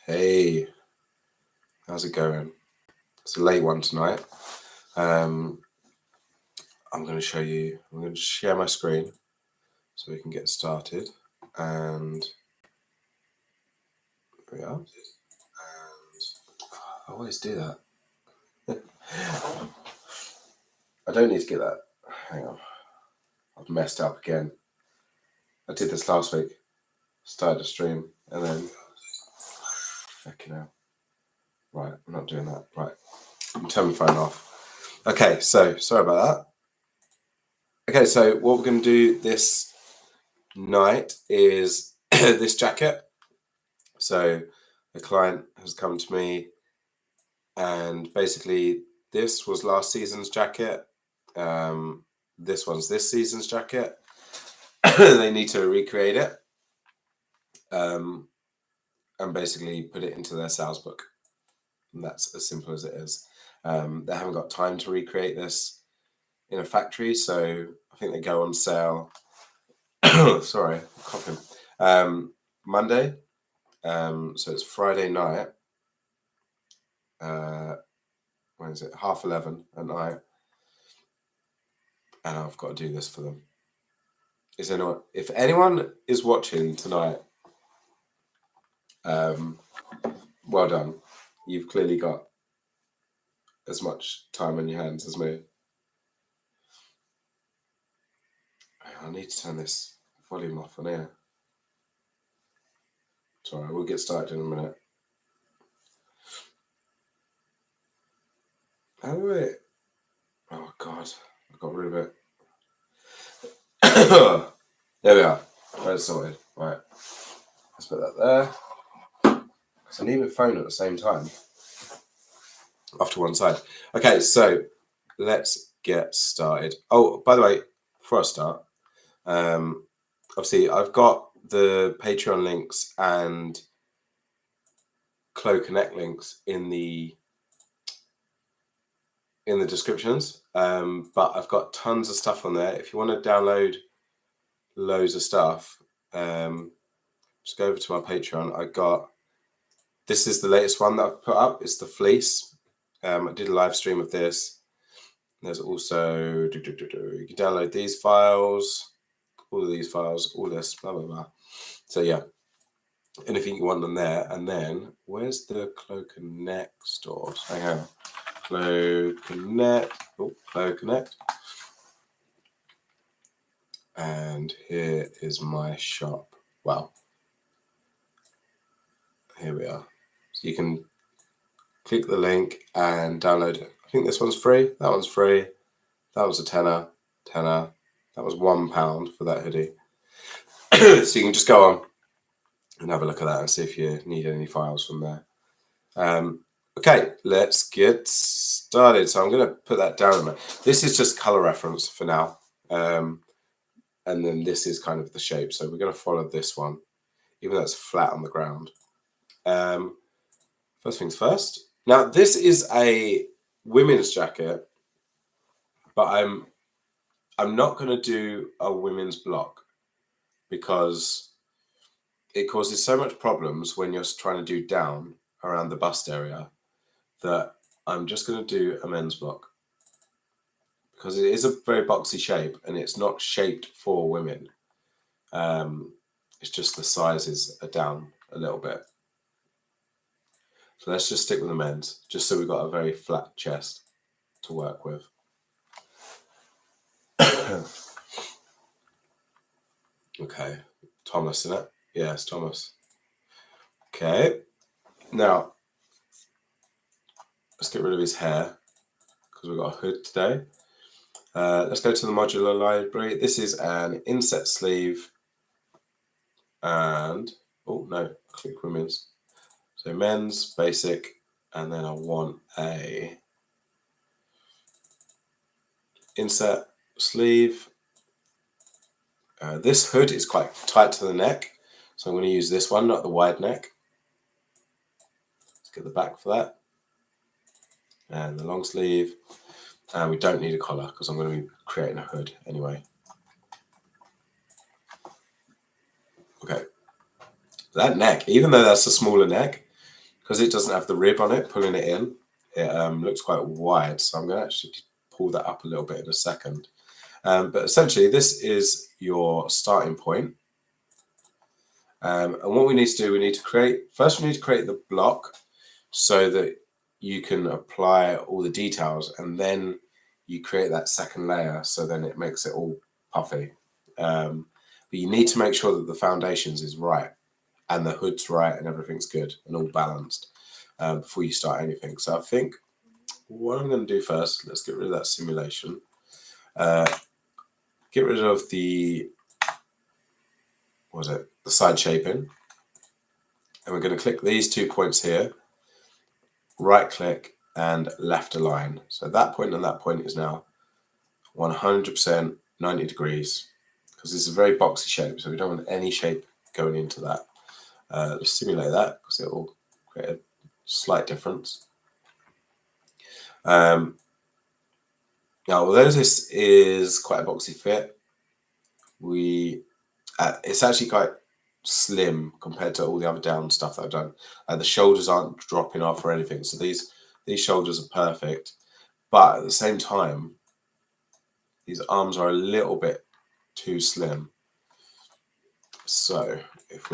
Hey, how's it going? It's a late one tonight. I'm going to show you, I'm going to share my screen so we can get started. And there we are. And I always do that. I don't need to get that. Hang on. I've messed up again. I did this last week. Started a stream and then. Fucking hell. Right, I'm not doing that. Right. Turn my phone off. Okay, so sorry about that. Okay, so what we're going to do this night is this jacket. So the client has come to me and basically this was last season's jacket. This one's this season's jacket. They need to recreate it and basically put it into their sales book. And that's as simple as it is. They haven't got time to recreate this in a factory, so I think they go on sale. Sorry, coughing. Monday. So it's Friday night. When is it? 11:30 at night. And I've got to do this for them. If anyone is watching tonight, well done. You've clearly got as much time on your hands as me. I need to turn this volume off on here. Sorry, we'll get started in a minute. Oh God, I got rid of it. There we are. That's sorted. Right. Let's put that there. So I need my phone at the same time. Off to one side. Okay, so let's get started. Oh, by the way, before I start, obviously I've got the Patreon links and Clo3D links in the descriptions, but I've got tons of stuff on there. If you want to download loads of stuff, just go over to my Patreon. This is the latest one that I've put up. It's the fleece. I did a live stream of this. There's also you can download these files, all of these files, all this, blah blah blah. So yeah, anything you want on there. And then where's the Clo3D store? Hang on, Clo3D. Oh, Clo3D. And here is my shop. Wow. Here we are. So you can click the link and download it. I think this one's free. That one's free. That was a tenner. That was £1 for that hoodie. So you can just go on and have a look at that and see if you need any files from there. Okay, let's get started. So I'm going to put that down a minute. This is just color reference for now. And then this is kind of the shape. So we're going to follow this one, even though it's flat on the ground. First things first. Now, this is a women's jacket, but I'm not going to do a women's block because it causes so much problems when you're trying to do down around the bust area that I'm just going to do a men's block because it is a very boxy shape and it's not shaped for women. It's just the sizes are down a little bit. So let's just stick with the men's, just so we've got a very flat chest to work with. Okay, Thomas, isn't it? Yes, Thomas. Okay, now let's get rid of his hair because we've got a hood today. Let's go to the modular library. This is an inset sleeve and, oh no, click women's. So men's, basic, and then I want a inset sleeve. This hood is quite tight to the neck, so I'm going to use this one, not the wide neck. Let's get the back for that. And the long sleeve. And we don't need a collar because I'm going to be creating a hood anyway. Okay. That neck, even though that's a smaller neck, because it doesn't have the rib on it, pulling it in, it looks quite wide. So I'm going to actually pull that up a little bit in a second. But essentially, this is your starting point. And what we need to do, we need to create the block so that you can apply all the details, and then you create that second layer, so then it makes it all puffy. But you need to make sure that the foundations is right, and the hood's right, and everything's good and all balanced before you start anything. So I think what I'm going to do first, let's get rid of that simulation. Get rid of the, the side shaping. And we're going to click these 2 points here, right click and left align. So that point and that point is now 100% 90 degrees, because this is a very boxy shape, so we don't want any shape going into that. Let's simulate that because it will create a slight difference. Now, although this is quite a boxy fit, it's actually quite slim compared to all the other down stuff that I've done. The shoulders aren't dropping off or anything, so these shoulders are perfect. But at the same time, these arms are a little bit too slim. So if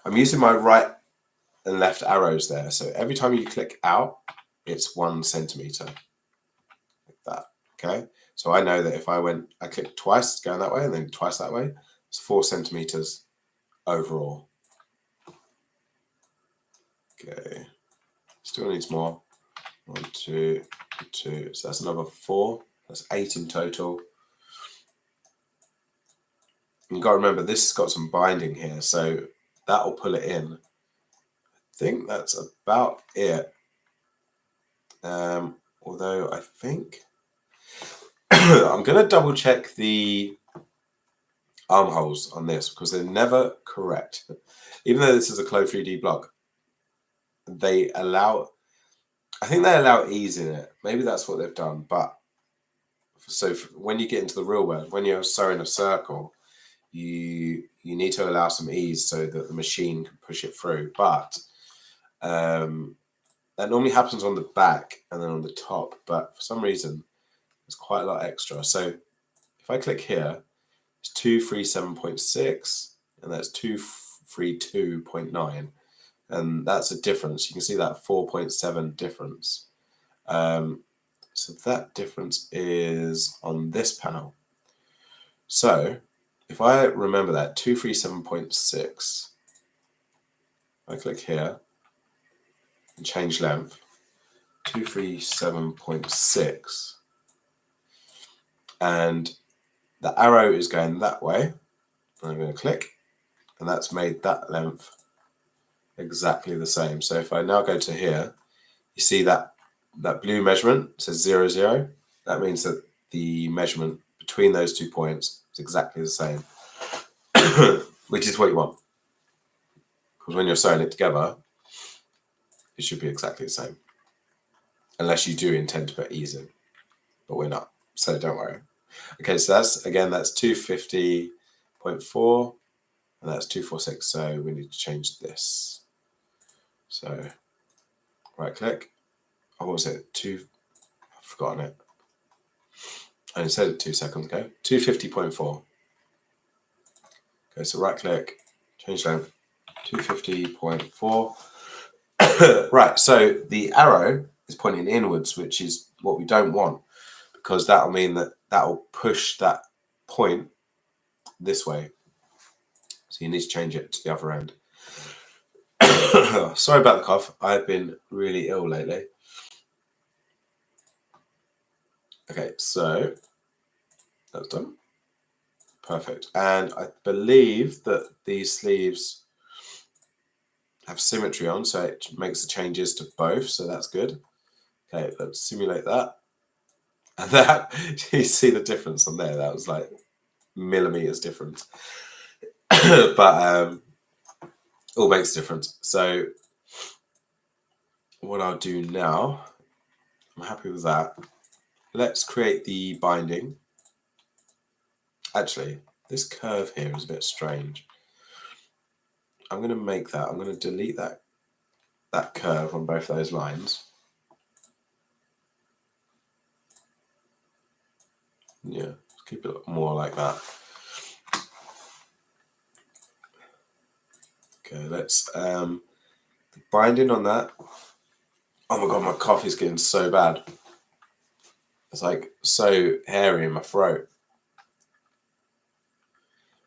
I'm using my right and left arrows there. So every time you click out, it's 1 centimeter, like that. Okay. So I know that if I click twice going that way and then twice that way, it's 4 centimeters overall. Okay. Still needs more. 1, 2, 2. So that's another 4. That's 8 in total. You've got to remember, this has got some binding here, so that will pull it in. I think that's about it. Although I think I'm going to double check the armholes on this because they're never correct. Even though this is a Clo3D block, I think they allow ease in it. Maybe that's what they've done. But so when you get into the real world, when you're sewing a circle, you need to allow some ease so that the machine can push it through. But that normally happens on the back and then on the top. But for some reason, there's quite a lot extra. So if I click here, it's 237.6 and that's 232.9. And that's a difference. You can see that 4.7 difference. So that difference is on this panel. So if I remember that, 237.6, I click here and change length, 237.6, and the arrow is going that way. I'm going to click, and that's made that length exactly the same. So if I now go to here, you see that blue measurement says 0, 0. That means that the measurement between those 2 points is exactly the same, which is what you want. Because when you're sewing it together, it should be exactly the same. Unless you do intend to put ease in, but we're not, so don't worry. Okay, so that's 250.4, and that's 246, so we need to change this. So right click. Oh, what was it? I've forgotten it. I only said it 2 seconds ago. 250.4. Okay, so right click, change length, 250.4. Right, so the arrow is pointing inwards, which is what we don't want, because that'll mean that will push that point this way. So you need to change it to the other end. Sorry about the cough. I've been really ill lately. Okay, so that's done. Perfect. And I believe that these sleeves have symmetry on, so it makes the changes to both, so that's good. Okay, let's simulate that. And that, you see the difference on there? That was like millimeters difference. But all makes a difference. So what I'll do now, I'm happy with that. Let's create the binding. Actually, this curve here is a bit strange. I'm going to make that. I'm going to delete that curve on both those lines. Yeah, keep it more like that. Okay, let's the binding on that. Oh my god, my cough is getting so bad. It's like so hairy in my throat.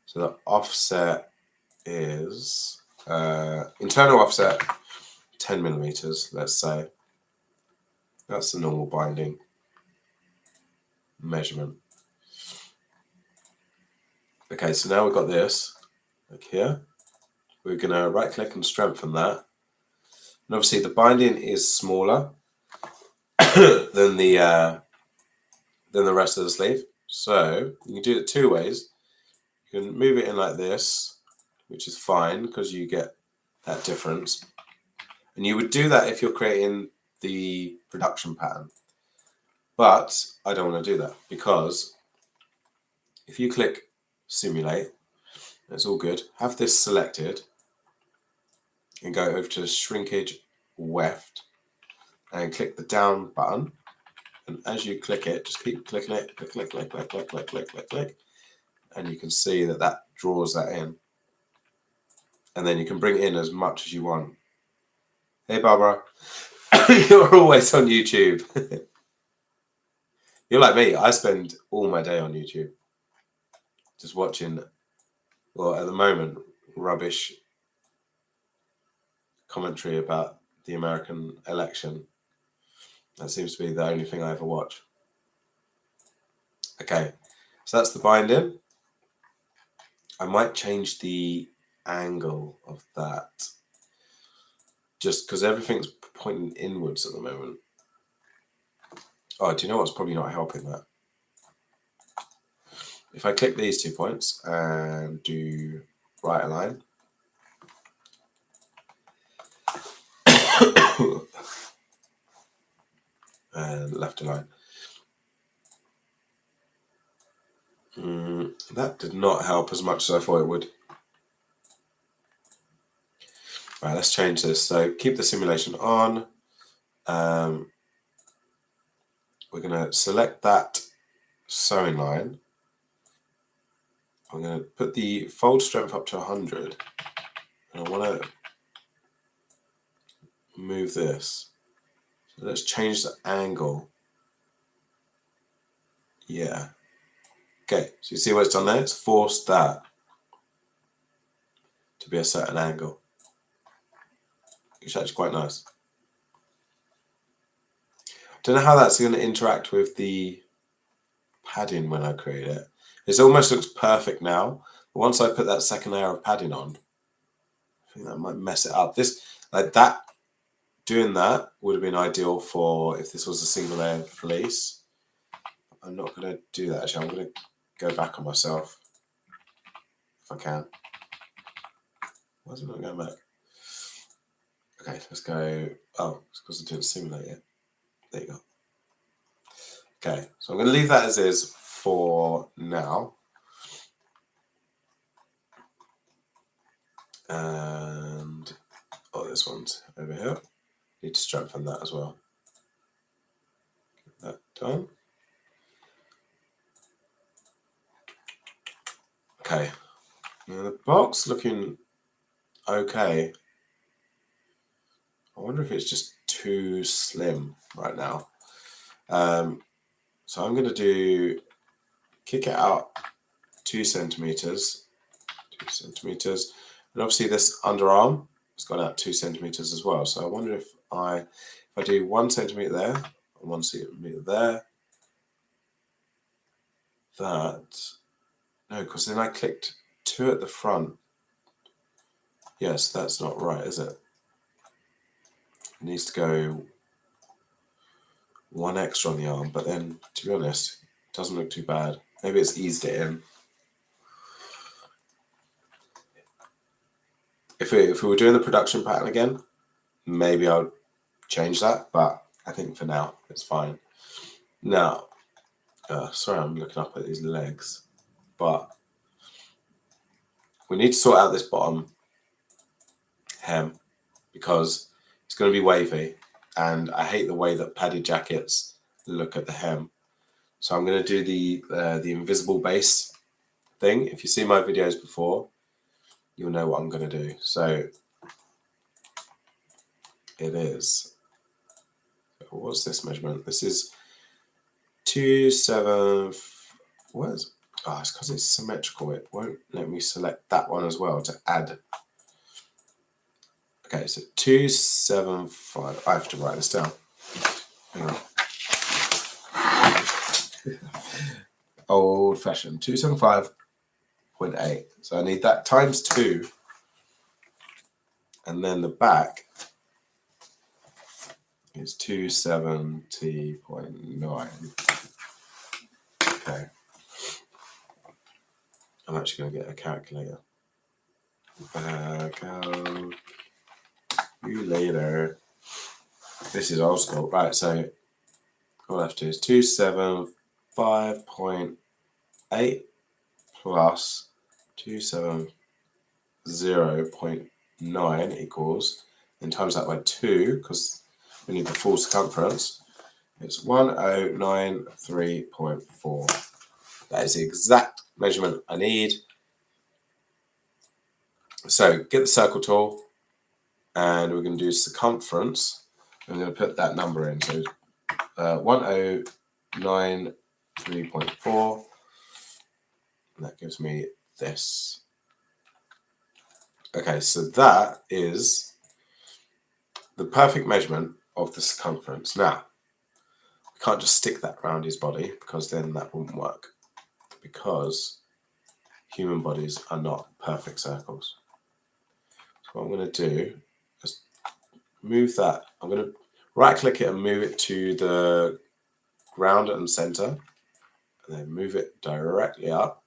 So the offset is internal offset 10 millimeters, let's say. That's the normal binding measurement. Okay, so now we've got this, like here. We're going to right click and strengthen that. And obviously the binding is smaller than the rest of the sleeve. So you can do it two ways. You can move it in like this, which is fine because you get that difference. And you would do that if you're creating the production pattern. But I don't want to do that because if you click simulate, it's all good. Have this selected and go over to shrinkage weft and click the down button. And as you click it, just keep clicking it, click, click, click, click, click, click, click, click, click. And you can see that that draws that in. And then you can bring it in as much as you want. Hey, Barbara. You're always on YouTube. You're like me. I spend all my day on YouTube. Just watching, well, at the moment, rubbish commentary about the American election. That seems to be the only thing I ever watch. Okay, so that's the binding. I might change the angle of that just because everything's pointing inwards at the moment. Oh, do you know what's probably not helping that? If I click these 2 points and do right align, and left align, that did not help as much as I thought it would. Right, let's change this. So keep the simulation on. We're going to select that sewing line. I'm going to put the fold strength up to 100. And I want to move this. So let's change the angle. Yeah. Okay, so you see what it's done there? It's forced that to be a certain angle. Which is actually quite nice. Don't know how that's going to interact with the padding when I create it. It almost looks perfect now. But once I put that second layer of padding on, I think that might mess it up. This, like that, doing that would have been ideal for if this was a single layer fleece. I'm not going to do that actually. I'm going to go back on myself if I can. Why is it not going back? Okay, let's go. Oh, it's because I didn't simulate it. There you go. Okay, so I'm going to leave that as is for now. And oh, this one's over here. Need to strengthen that as well. Get that done. Okay, now the box looking okay. I wonder if it's just too slim right now. So I'm going to do kick it out 2 centimeters, 2 centimeters, and obviously this underarm has gone out 2 centimeters as well. So I wonder if I do 1 centimeter there and 1 centimeter there. That no, because then I clicked 2 at the front. Yes, that's not right, is it? It needs to go 1 extra on the arm, but then to be honest, it doesn't look too bad. Maybe it's eased it in. If we were doing the production pattern again, maybe I'll change that, but I think for now it's fine. Now, sorry, I'm looking up at these legs, but we need to sort out this bottom hem because it's going to be wavy, and I hate the way that padded jackets look at the hem. So I'm going to do the invisible base thing. If you see my videos before, you'll know what I'm going to do. So it is, what's this measurement? This is 2/7. What is? Oh, it's because it's symmetrical. It won't let me select that one as well to add. Okay, so 275. I have to write this down. Hang on. Old fashioned. 275.8. So I need that times 2. And then the back is 270.9. Okay. I'm actually going to get a calculator. Calculator. This is old school. Right, so all I have to do is 275.8 plus 270.9 equals, and times that by 2, because we need the full circumference. It's 1093.4. That is the exact measurement I need. So get the circle tool, and we're going to do circumference. I'm going to put that number in. So 1093.4. And that gives me this. Okay, so that is the perfect measurement of the circumference. Now, we can't just stick that around his body because then that wouldn't work. Because human bodies are not perfect circles. So what I'm going to do is move that. I'm going to right click it and move it to the ground and center. And then move it directly up.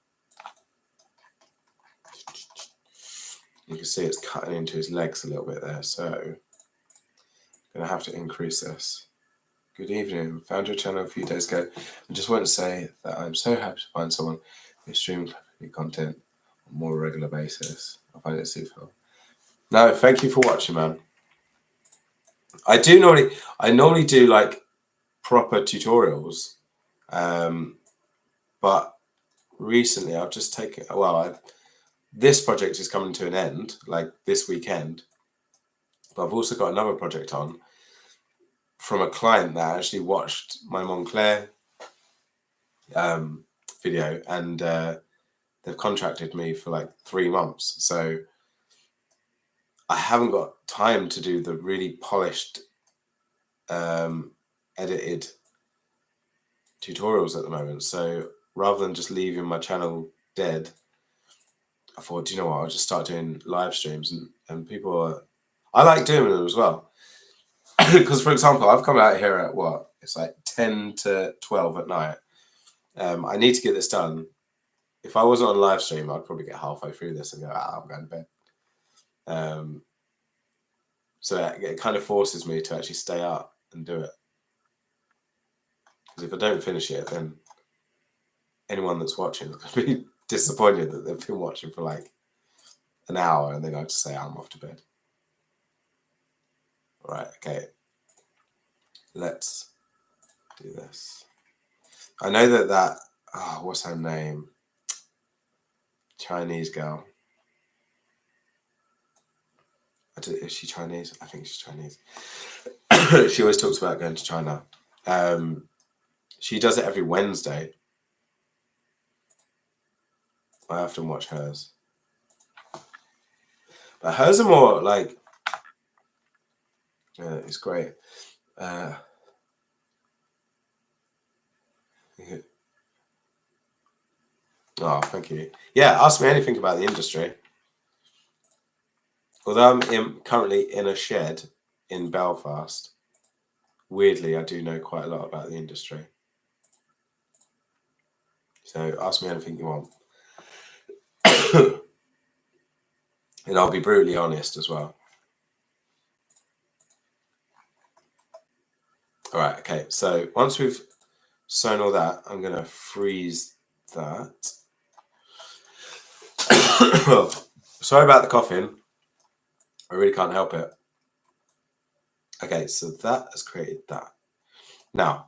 You can see it's cutting into his legs a little bit there. So I'm going to have to increase this. Good evening. Found your channel a few days ago. I just want to say that I'm so happy to find someone who's streaming Clo3D content on a more regular basis. I find it super. No, thank you for watching, man. I normally do like proper tutorials, but recently I've just taken. This project is coming to an end, like this weekend. But I've also got another project on from a client that actually watched my Montclair video, and they've contracted me for like 3 months. So I haven't got time to do the really polished, edited tutorials at the moment. So rather than just leaving my channel dead, I thought, do you know what, I'll just start doing live streams, and people are, I like doing them as well. Because for example, I've come out here at what? It's like 10 to 12 at night. I need to get this done. If I wasn't on live stream, I'd probably get halfway through this and go, I'm going to bed. So it kind of forces me to actually stay up and do it. Because if I don't finish it, then anyone that's watching is going to be disappointed that they've been watching for like an hour and then I have to say I'm off to bed. All right, okay. Let's do this. I know that what's her name? Chinese girl. Is she Chinese? I think she's Chinese. She always talks about going to China. She does it every Wednesday. I often watch hers. But hers are more like, it's great. Oh, thank you. Yeah, ask me anything about the industry. Although I'm currently in a shed in Belfast, weirdly, I do know quite a lot about the industry. So ask me anything you want. And I'll be brutally honest as well. All right, okay. So once we've sewn all that, I'm going to freeze that. Sorry about the coughing. I really can't help it. Okay, so that has created that. Now,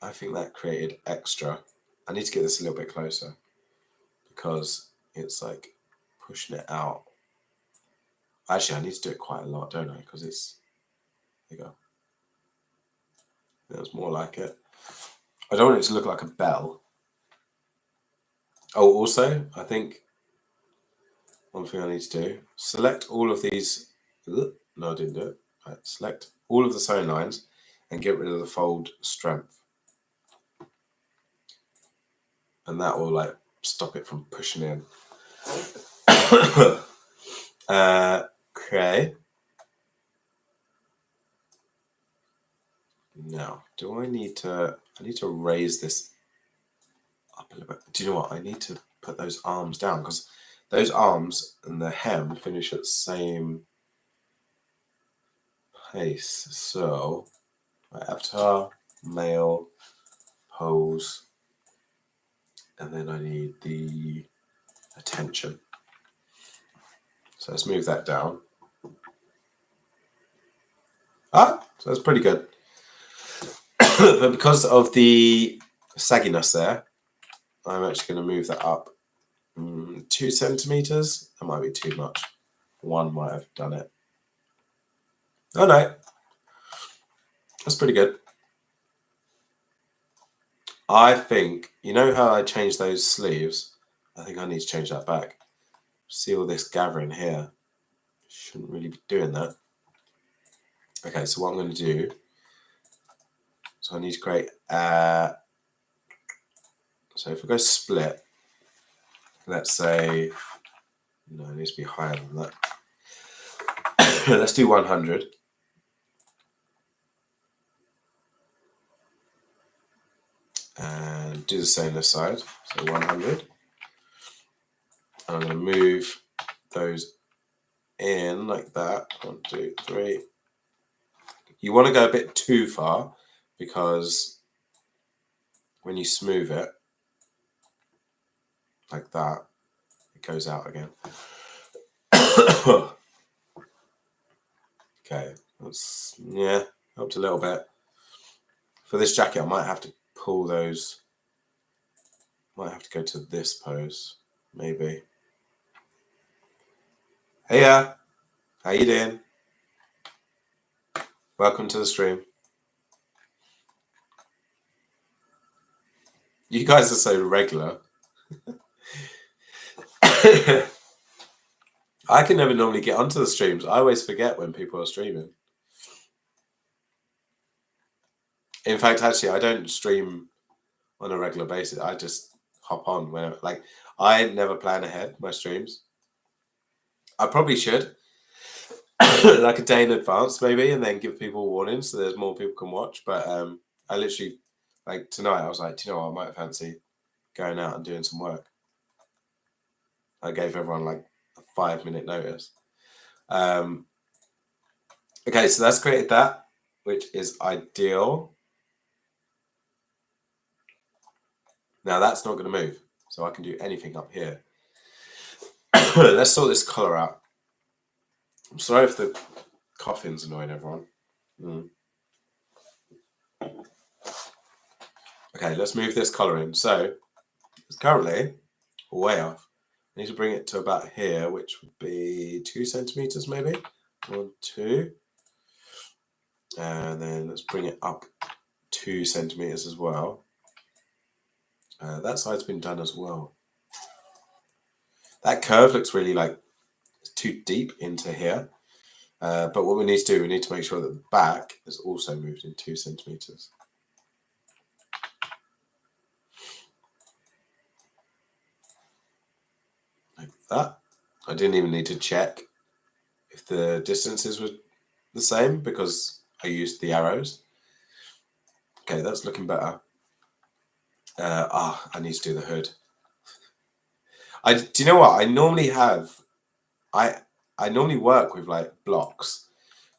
I think that created extra. I need to get this a little bit closer because it's like pushing it out. Actually, I need to do it quite a lot, don't I? Because it's, there you go. That's more like it. I don't want it to look like a bell. Oh, also, I think one thing I need to do, select all of these. No, I didn't do it. Right, select all of the sewing lines and get rid of the fold strength. And that will like stop it from pushing in. Okay. Now, do I need to raise this up a little bit. Do you know what? I need to put those arms down because those arms and the hem finish at the same pace. So, avatar, male, pose, and then I need the attention. So let's move that down. So that's pretty good. But because of the sagginess there, I'm actually going to move that up 2 centimeters. That might be too much. 1 might have done it. Oh no, that's pretty good. I think, you know how I changed those sleeves? I think I need to change that back. See all this gathering here. Shouldn't really be doing that. Okay, so what I'm going to do, so I need to create, so if we go split, let's say, no, it needs to be higher than that. Let's do 100. And do the same this side, so 100. And I'm going to move those in like that. 1, 2, 3. You want to go a bit too far because when you smooth it like that, it goes out again. Okay, that's, yeah, helped a little bit. For this jacket, I might have to pull those. Might have to go to this pose, maybe. Hey, how you doing? Welcome to the stream. You guys are so regular. I can never normally get onto the streams. I always forget when people are streaming. In fact, actually, I don't stream on a regular basis. I just hop on whenever. Like, I never plan ahead my streams. I probably should, like a day in advance, maybe, and then give people warnings so there's more people can watch. But I literally, like tonight, I was like, do you know what? I might fancy going out and doing some work. I gave everyone like a 5-minute notice. Okay, so that's created that, which is ideal. Now that's not going to move, so I can do anything up here. Let's sort this color out. I'm sorry if the coughing's annoying everyone. Okay, let's move this color in. So it's currently way off. I need to bring it to about here, which would be 2 centimeters maybe. 1, 2. And then let's bring it up 2 centimeters as well. That side's been done as well. That curve looks really like it's too deep into here. But what we need to do, we need to make sure that the back is also moved in 2 centimeters. Like that. I didn't even need to check if the distances were the same because I used the arrows. Okay, that's looking better. I need to do the hood. Do you know what? I normally work with like blocks.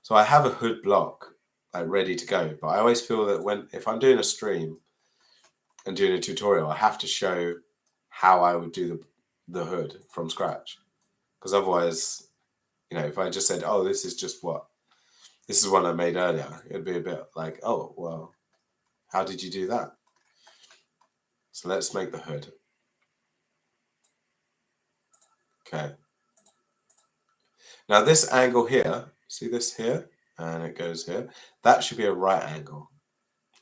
So I have a hood block like ready to go, but I always feel that if I'm doing a stream and doing a tutorial, I have to show how I would do the hood from scratch. Because otherwise You know, if I just said, oh, this is one I made earlier, it'd be a bit like, oh, well, how did you do that? So let's make the hood. Okay. Now this angle here, see this here? And it goes here. That should be a right angle.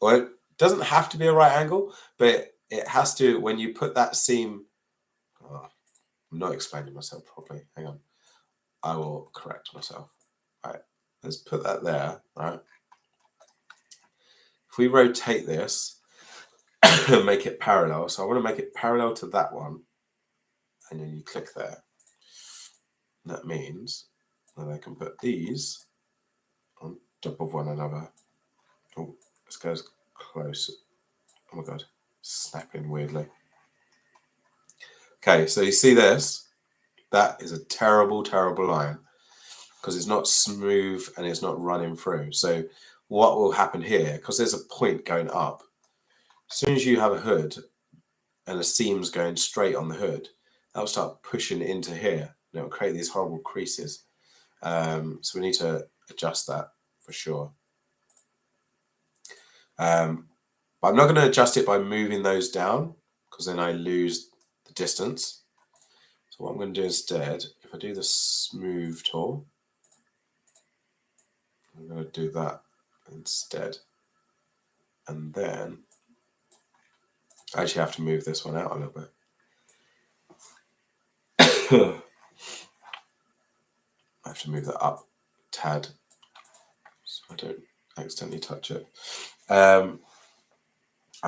Or it doesn't have to be a right angle, but it has to, when you put that seam, oh, I'm not explaining myself properly. Hang on. I will correct myself. All right. Let's put that there, right? If we rotate this and make it parallel, so I want to make it parallel to that one, and then you click there. That means that I can put these on top of one another. Oh, this goes close. Oh my god, snapping weirdly. Okay, so you see this? That is a terrible, terrible line because it's not smooth and it's not running through. So what will happen here, because there's a point going up, as soon as you have a hood and the seam's going straight on the hood, that'll start pushing into here and it'll create these horrible creases. So we need to adjust that for sure. But I'm not going to adjust it by moving those down because then I lose the distance. So what I'm going to do instead, if I do the smooth tool, I'm going to do that instead. And then I actually have to move this one out a little bit. I have to move that up a tad so I don't accidentally touch it. I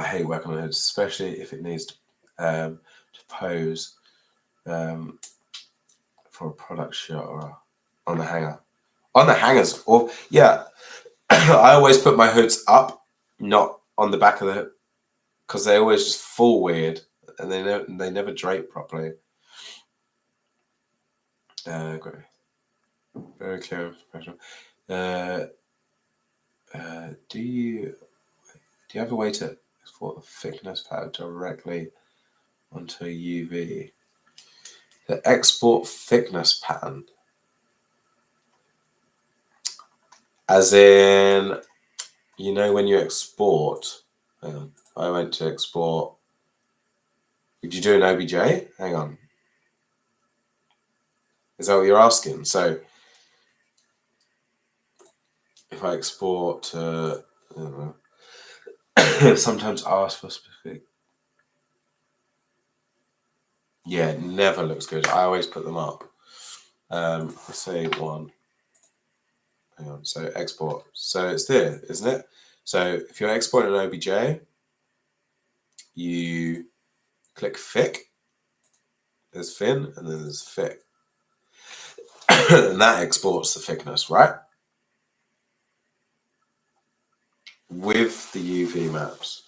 hate working on hoods, especially if it needs to pose for a product shot or on the hanger. On the hangers, or yeah, I always put my hoods up, not on the back of the hood, because they always just fall weird and they never drape properly. Great. Very clear and professional. Do you have a way to export the thickness pattern directly onto a UV? The export thickness pattern, as in, you know, when you export. I went to export. Did you do an OBJ? Hang on. Is that what you're asking? So if I export to, I don't know, sometimes ask for specific. Yeah, it never looks good. I always put them up. Let's say one. Hang on. So export. So it's there, isn't it? So if you're exporting an OBJ, you click thick. There's thin, and then there's thick. And that exports the thickness, right? With the UV maps.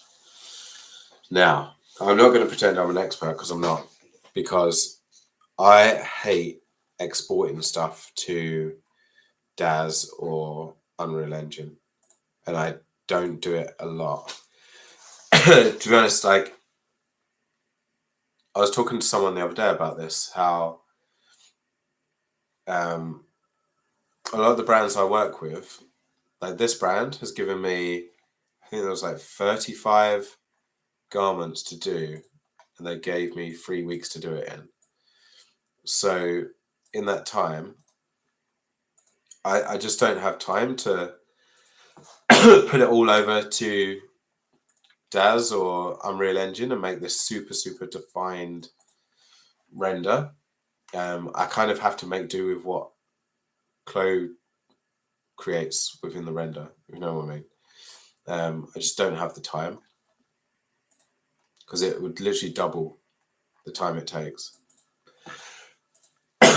Now, I'm not going to pretend I'm an expert because I'm not. Because I hate exporting stuff to DAZ or Unreal Engine. And I don't do it a lot. To be honest, like, I was talking to someone the other day about this, how a lot of the brands I work with, like this brand has given me, I think there was like 35 garments to do, and they gave me 3 weeks to do it in. So in that time, I just don't have time to put it all over to DAZ or Unreal Engine and make this super, super defined render. I kind of have to make do with what Clo creates within the render, you know what I mean? I just don't have the time because it would literally double the time it takes.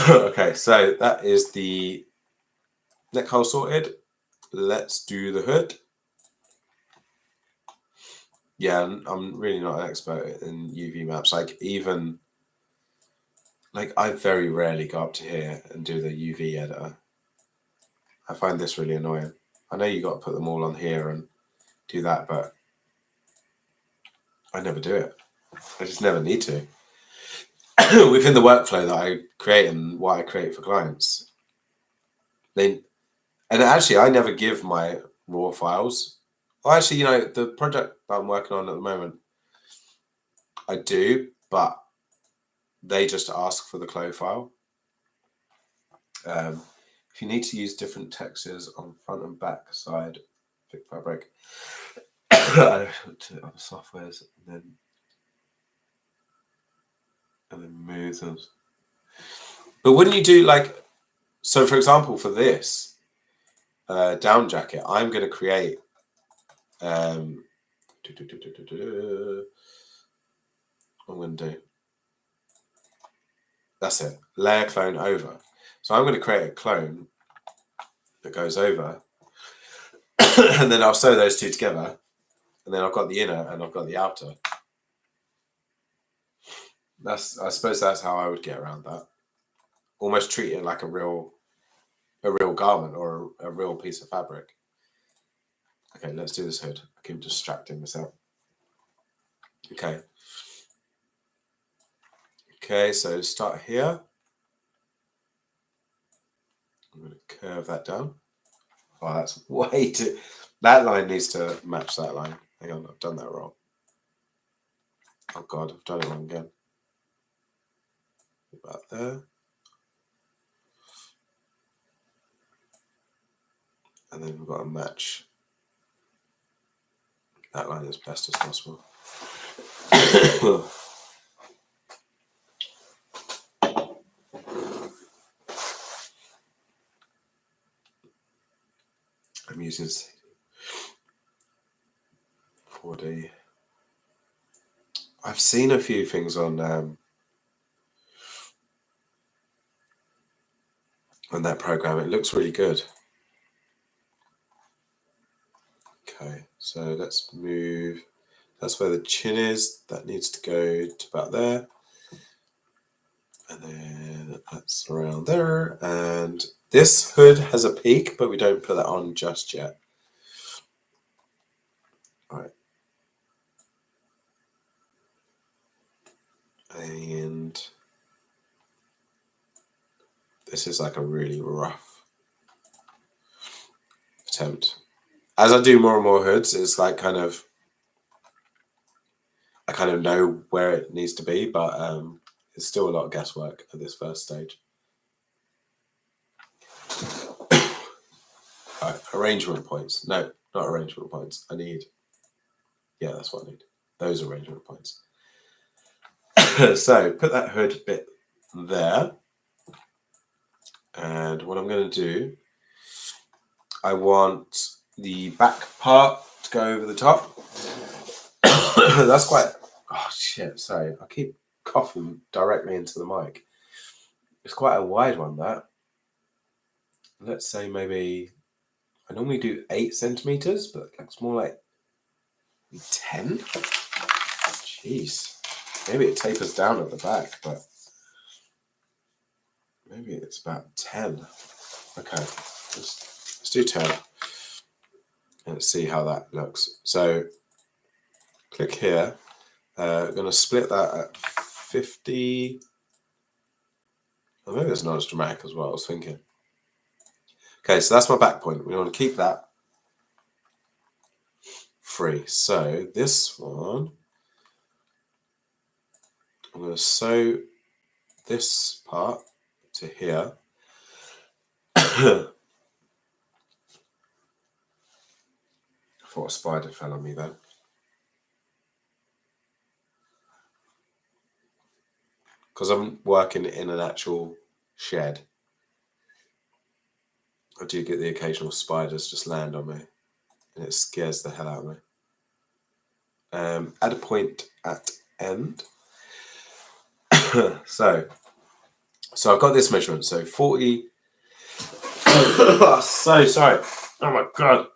Okay, so that is the neck hole sorted. Let's do the hood. Yeah, I'm really not an expert in UV maps. Like I very rarely go up to here and do the UV editor. I find this really annoying. I know you got to put them all on here and do that, but I never do it. I just never need to. Within the workflow that I create and what I create for clients, And actually, I never give my raw files. Well, actually, you know, the project that I'm working on at the moment, I do, but they just ask for the Clo file. If you need to use different textures on front and back side, thick fabric, to other softwares, and then move them. But wouldn't you do like, so for example, for this down jacket, I'm going to create what I'm going to do. That's it. Layer clone over. So I'm going to create a clone that goes over, and then I'll sew those two together, and then I've got the inner and I've got the outer. I suppose that's how I would get around that. Almost treat it like a real garment or a real piece of fabric. Okay, let's do this hood. I keep distracting myself. Okay. Okay, so start here. I'm going to curve that down. Oh, that's way too... That line needs to match that line. Hang on, I've done that wrong. Oh God, I've done it wrong again. About there. And then we've got to match that line as best as possible. I'm using 4D. I've seen a few things on that program. It looks really good. Okay, so let's move. That's where the chin is. That needs to go to about there. And then that's around there. And this hood has a peak, but we don't put that on just yet. All right. And this is like a really rough attempt. As I do more and more hoods, it's like I kind of know where it needs to be, but it's still a lot of guesswork at this first stage. All right, arrangement points. No, not arrangement points. Yeah, that's what I need. Those arrangement points. So put that hood bit there. And what I'm going to do, I want the back part to go over the top. That's quite... Oh, shit, sorry. I keep coughing directly into the mic. It's quite a wide one, that. Let's say maybe... I normally do 8 centimeters, but it's more like 10. Jeez. Maybe it tapers down at the back, but maybe it's about 10. Okay, let's do 10. And let's see how that looks. So click here. I'm going to split that at 50. Oh, maybe it's not as dramatic as what I was thinking. Okay, so that's my back point. We want to keep that free. So this one, I'm going to sew this part to here. I thought a spider fell on me then. Because I'm working in an actual shed, I do get the occasional spiders just land on me, and it scares the hell out of me. Add a point at end. so I've got this measurement. So 40. So sorry. Oh my God.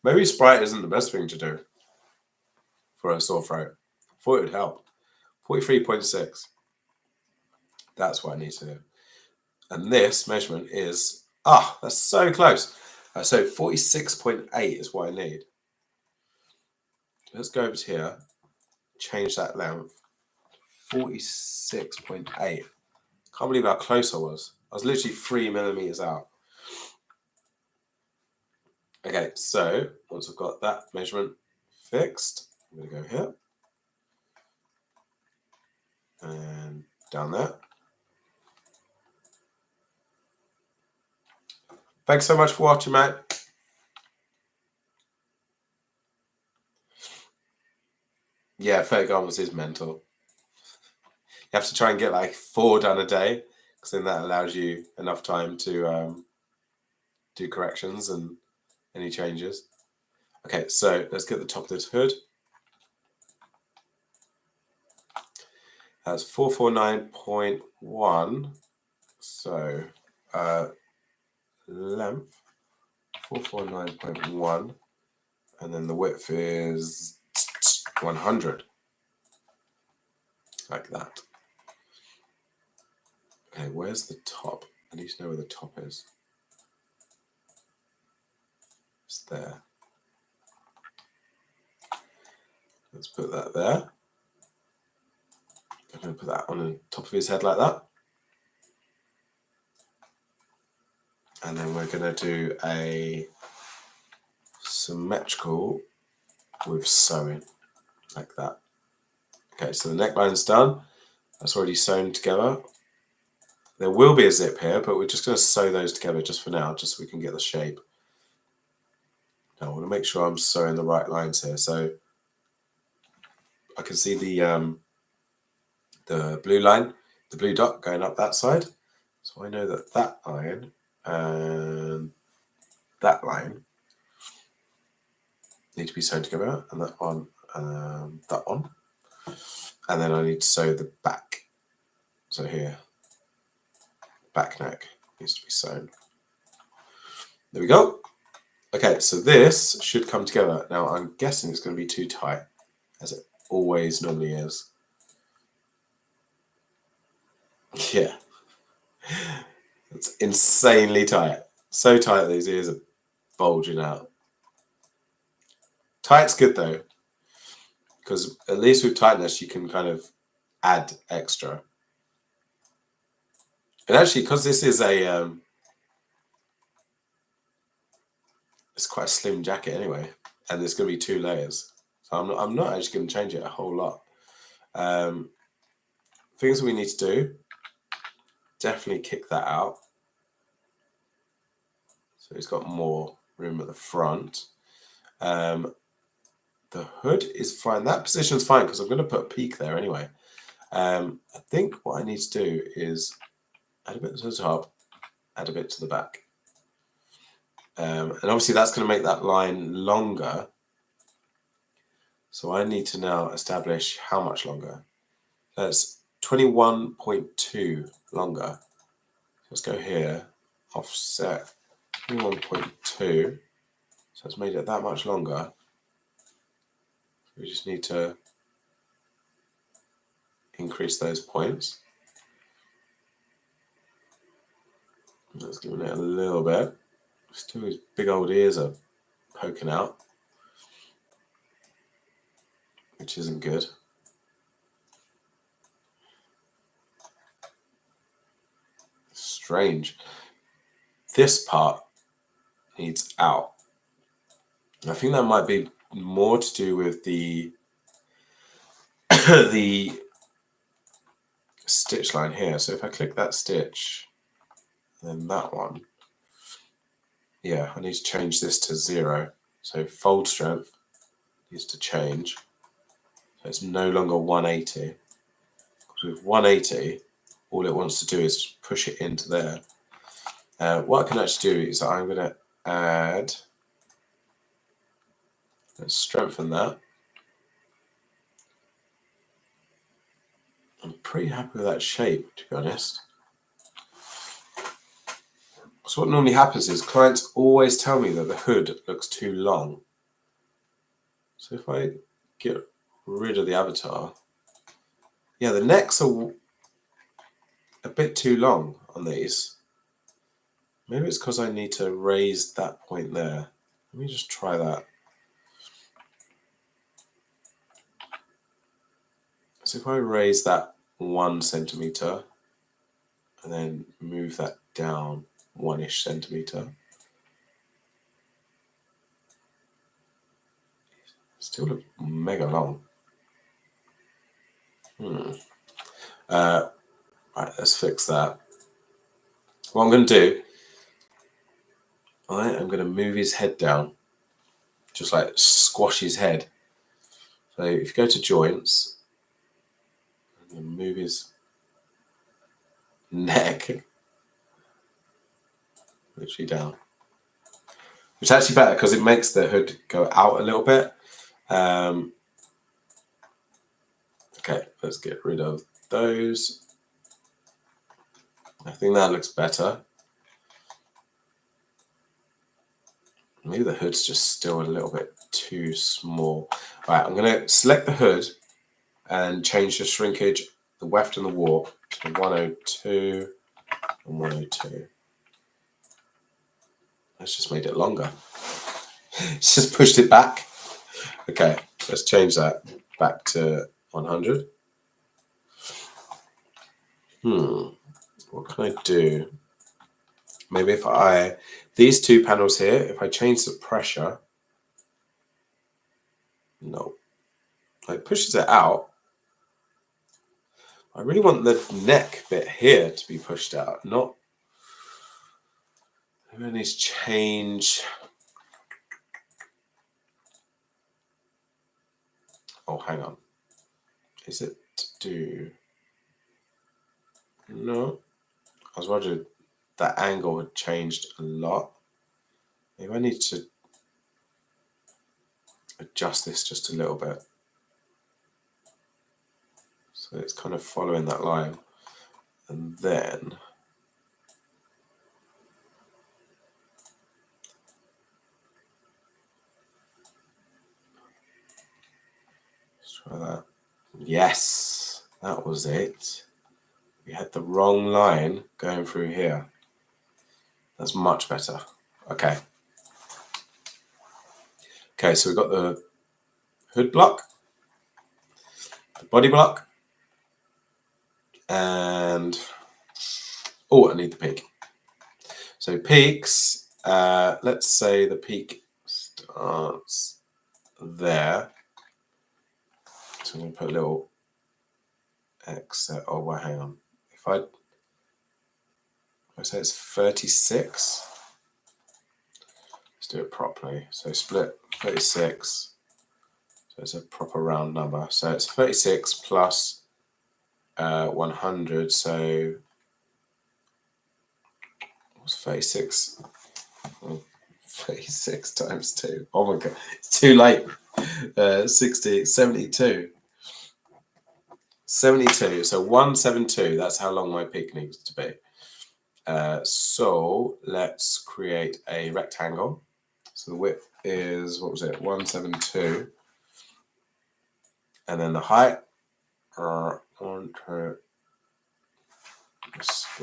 Maybe Sprite isn't the best thing to do for a sore throat. I thought it would help. 43.6. That's what I need to do. And this measurement is, that's so close. So 46.8 is what I need. Let's go over to here, change that length. 46.8. Can't believe how close I was. I was literally 3mm out. Okay, so once I've got that measurement fixed, I'm going to go here and down there. Thanks so much for watching, mate. Yeah, 30 garments is mental. You have to try and get like 4 done a day, because then that allows you enough time to do corrections and any changes. Okay, so let's get the top of this hood. That's 449.1. So length 449.1, and then the width is 100, like that. Okay, where's the top? I need to know where the top is. It's there. Let's put that there. I'm going to put that on the top of his head like that. And then we're going to do a symmetrical with sewing, like that. Okay, so the neckline's done. That's already sewn together. There will be a zip here, but we're just going to sew those together just for now, just so we can get the shape. Now I want to make sure I'm sewing the right lines here. So I can see the blue line, the blue dot going up that side. So I know that that line and that line need to be sewn together, and that one and that one. And then I need to sew the back. So here, back neck needs to be sewn. There we go. Okay, so this should come together. Now I'm guessing it's going to be too tight, as it always normally is. Yeah. It's insanely tight. So tight these ears are bulging out. Tight's good though, because at least with tightness you can kind of add extra. And actually, because this is a it's quite a slim jacket anyway, and there's going to be 2 layers, so I'm not actually going to change it a whole lot. Things we need to do: definitely kick that out, so it's got more room at the front. The hood is fine. That position's fine because I'm going to put a peak there anyway. I think what I need to do is add a bit to the top, add a bit to the back. And obviously that's going to make that line longer. So I need to now establish how much longer. That's 21.2 longer. Let's go here, offset 21.2. So it's made it that much longer. We just need to increase those points. Let's give it a little bit. Still his big old ears are poking out, which isn't good. Strange. This part needs out. I think that might be more to do with the the stitch line here. So if I click that stitch, then that one, yeah, I need to change this to 0. So fold strength needs to change. So it's no longer 180. Because with 180, all it wants to do is push it into there. What I can actually do is I'm going to add, let's strengthen that. I'm pretty happy with that shape, to be honest. So what normally happens is clients always tell me that the hood looks too long. So if I get rid of the avatar, yeah, the necks are a bit too long on these. Maybe it's because I need to raise that point there. Let me just try that. So if I raise that 1 centimeter and then move that down 1-ish centimetre. Still look mega long. Right, let's fix that. What I'm going to do, I am going to move his head down, just like squash his head. So if you go to joints, and move his neck literally down. Which is actually better because it makes the hood go out a little bit. Okay, let's get rid of those. I think that looks better. Maybe the hood's just still a little bit too small. All right, I'm going to select the hood and change the shrinkage, the weft and the warp to 102 and 102. That's just made it longer. It's just pushed it back. Okay, let's change that back to 100. What can I do? Maybe if these two panels here, if I change the pressure, no, it pushes it out. I really want the neck bit here to be pushed out, not. Maybe I need to change. Oh, hang on. Is it to do? No. I was wondering that angle had changed a lot. Maybe I need to adjust this just a little bit. So it's kind of following that line. And then let's try that. Yes, that was it. We had the wrong line going through here. That's much better. Okay. Okay, so we've got the hood block, the body block, and oh, I need the peak. So peaks, let's say the peak starts there. So I'm going to put a little X. Oh, well, hang on. If I say it's 36, let's do it properly. So split 36. So it's a proper round number. So it's 36 plus 100. So what's 36? 36 times 2. Oh my god, it's too late. 60, 72. 72. So 172. That's how long my peak needs to be. So let's create a rectangle. So the width is, what was it, 172. And then the height, let's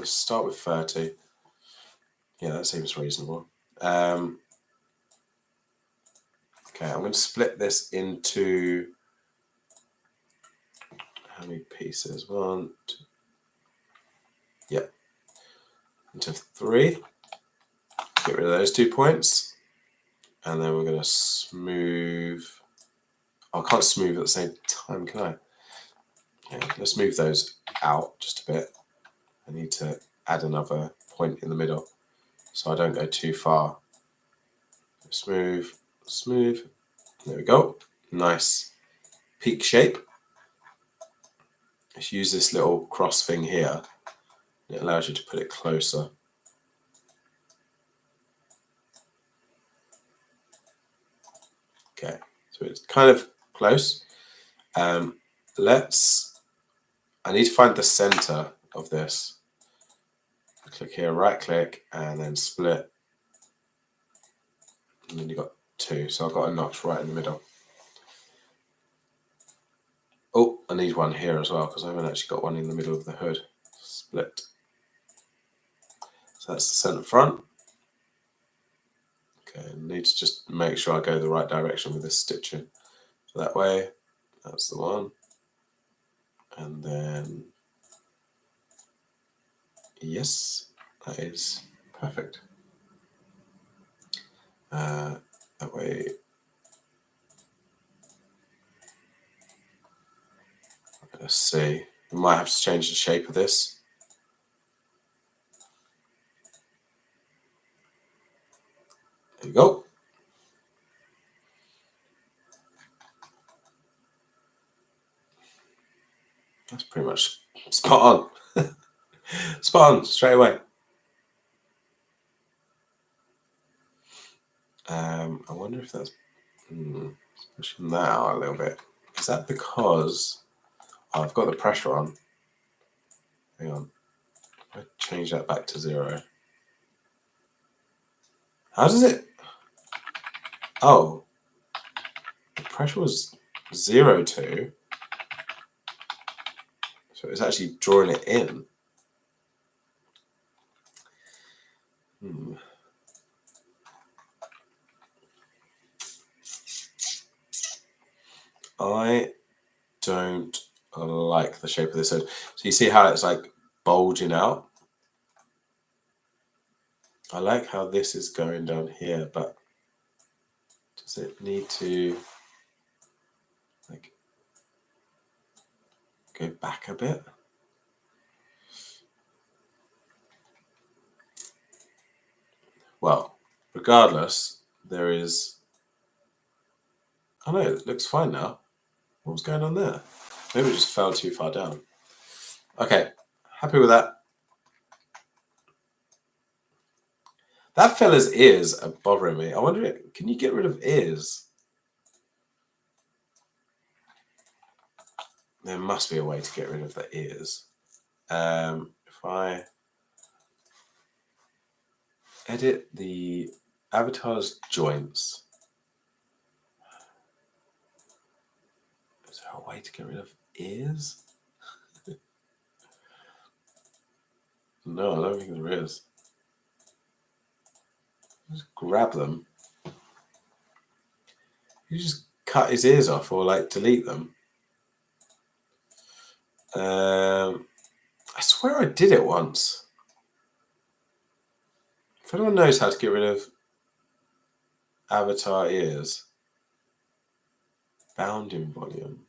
start with 30. Yeah, that seems reasonable. Okay, I'm going to split this into how many pieces? 1, 2, yep, into 3. Get rid of those 2 points. And then we're going to smooth. Oh, I can't smooth at the same time, can I? Yeah, let's move those out just a bit. I need to add another point in the middle so I don't go too far. Smooth, smooth. There we go. Nice peak shape. Just use this little cross thing here. It allows you to put it closer. Okay, so it's kind of close. I need to find the center of this. Click here, right click, and then split. And then you've got 2. So I've got a notch right in the middle. Oh, I need one here as well because I haven't actually got one in the middle of the hood. Split. So that's the center front. Okay, I need to just make sure I go the right direction with this stitching. So that way, that's the one. And then, yes, That is perfect. That way, let's see. We might have to change the shape of this. There you go. That's pretty much spot on. Spot on, straight away. I wonder if that's pushing that out a little bit. Is that because I've got the pressure on? Hang on. I change that back to 0. How does it? Oh, the pressure was 0 to. So it's actually drawing it in. I don't like the shape of this. So you see how it's like bulging out? I like how this is going down here, but does it need to like go back a bit? Well, regardless, there is... Oh no, it looks fine now. What was going on there? Maybe it just fell too far down. Okay, happy with that. That fella's ears are bothering me. I wonder, can you get rid of ears? There must be a way to get rid of the ears. If I edit the avatar's joints, is there a way to get rid of ears? No, I don't think there is. Just grab them. You just cut his ears off or like delete them. I swear I did it once. If anyone knows how to get rid of avatar ears, bounding volume.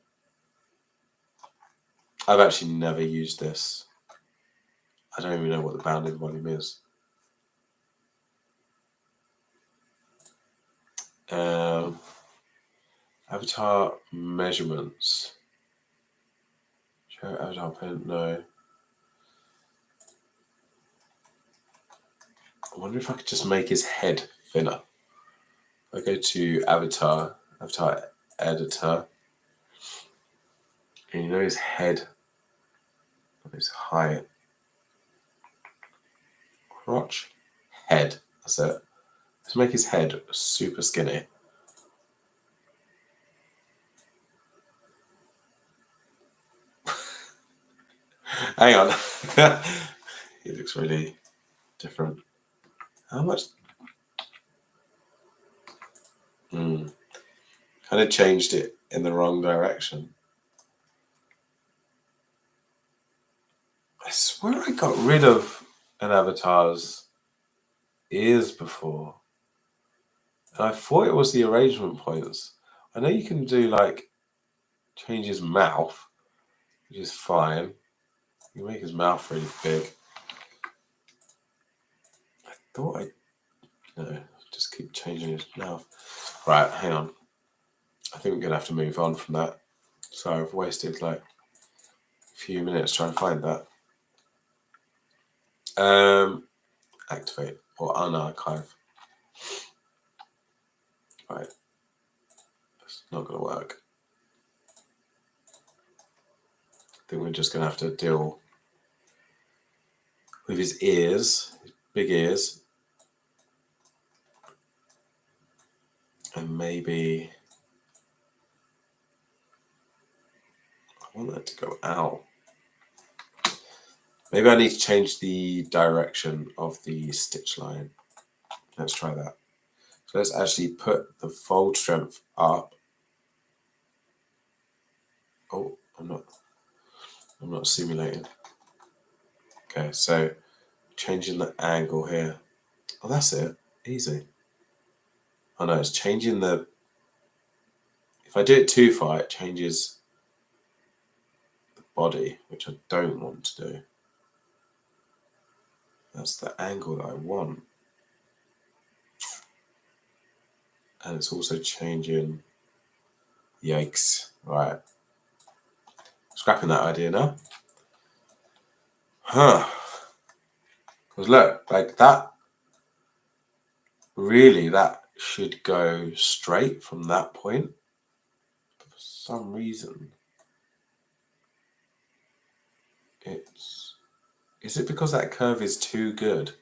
I've actually never used this. I don't even know what the bounding volume is. Avatar measurements. Show avatar pen, no. I wonder if I could just make his head thinner. I go to avatar editor, and you know his head, his height, crotch, head. That's it. Let's make his head super skinny. Hang on. He looks really different. How much? Kind of changed it in the wrong direction. I swear I got rid of an avatar's ears before. And I thought it was the arrangement points. I know you can do like change his mouth, which is fine. You make his mouth really big. I thought just keep changing his mouth. Right, hang on. I think we're gonna have to move on from that. So I've wasted like a few minutes trying to find that. Activate or unarchive. Right. It's not gonna work. I think we're just gonna have to deal with his ears, his big ears. And maybe I want that to go out. Maybe I need to change the direction of the stitch line. Let's try that. So let's actually put the fold strength up. Oh, I'm not simulating. Okay, so changing the angle here. Oh, that's it. Easy. Oh no, it's changing the... If I do it too far, it changes the body, which I don't want to do. That's the angle that I want. And it's also changing... Yikes. Right. Scrapping that idea now. Huh. Because look, like that, really, that should go straight from that point. But for some reason, it's... Is it because that curve is too good?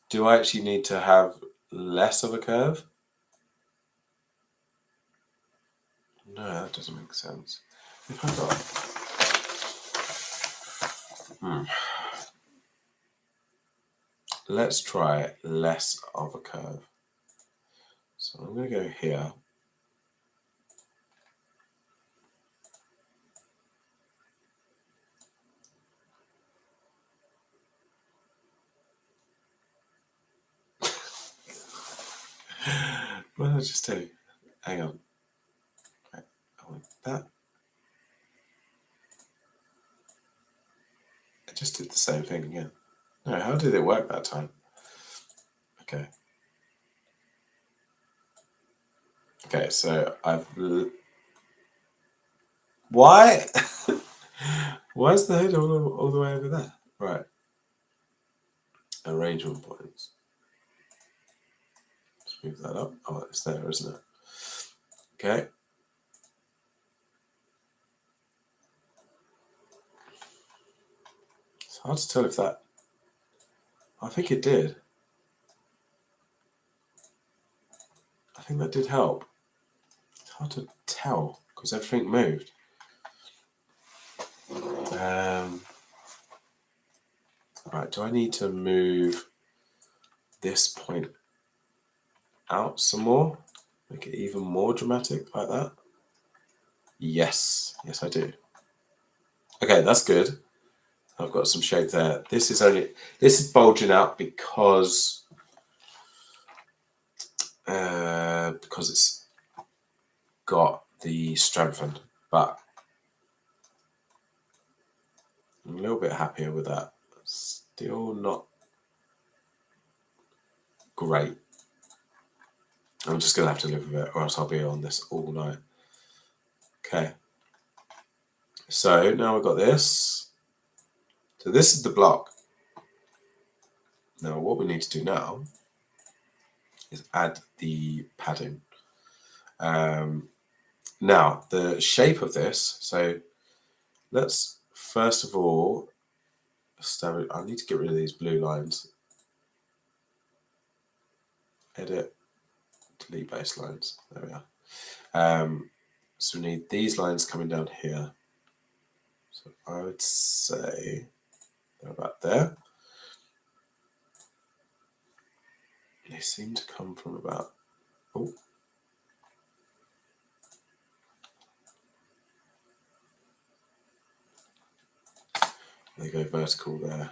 Do I actually need to have less of a curve? No, that doesn't make sense. If I got... Let's try less of a curve. So I'm going to go here. What did I just do? Hang on. Right, I want that. I just did the same thing again. No, how did it work that time? Okay. Okay, so I've... Why? Why is the hood all the way over there? Right. Arrangement points. Let's move that up. Oh, it's there, isn't it? Okay. It's hard to tell if that... I think it did. I think that did help. It's hard to tell because everything moved. Right, do I need to move this point out some more? Make it even more dramatic like that? Yes, yes I do. Okay, that's good. I've got some shape there. This is bulging out because it's got the strengthened, but I'm a little bit happier with that. Still not great. I'm just going to have to live with it or else I'll be on this all night. Okay. So now we've got this. So this is the block. Now what we need to do now is add the padding. Now the shape of this, so let's first of all establish... I need to get rid of these blue lines. Edit, delete baselines. There we are. So we need these lines coming down here. So I would say they're about there. They seem to come from about... Oh. They go vertical there.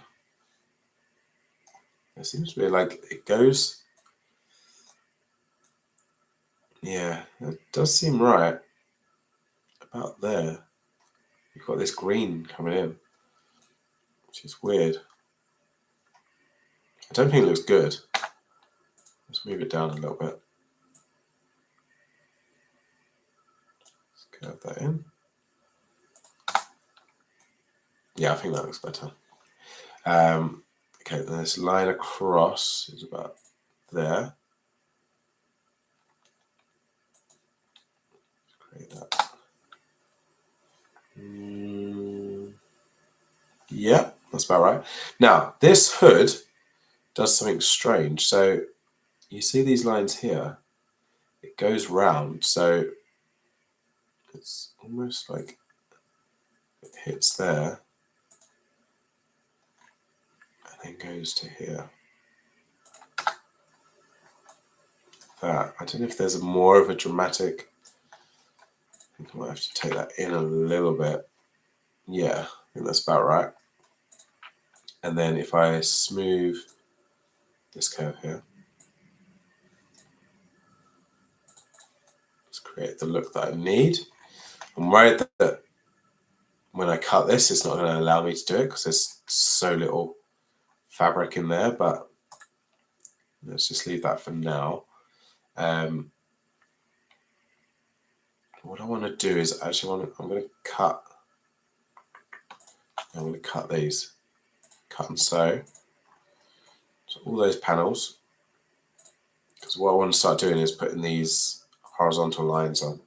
It seems to be like it goes... Yeah, it does seem right. About there. You've got this green coming in, which is weird. I don't think it looks good. Let's move it down a little bit. Let's curve that in. Yeah, I think that looks better. Okay, then this line across is about there. Create that. Yeah, that's about right. Now, this hood does something strange. So you see these lines here? It goes round, so it's almost like it hits there and then goes to here. That. I don't know if there's more of a dramatic... I think I might have to take that in a little bit. Yeah, I think that's about right. And then if I smooth this curve here, let's create the look that I need. I'm worried that when I cut this, it's not going to allow me to do it because there's so little fabric in there, but let's just leave that for now. What I want to do is actually I'm going to cut these, cut and sew. So all those panels, because what I want to start doing is putting these horizontal lines on.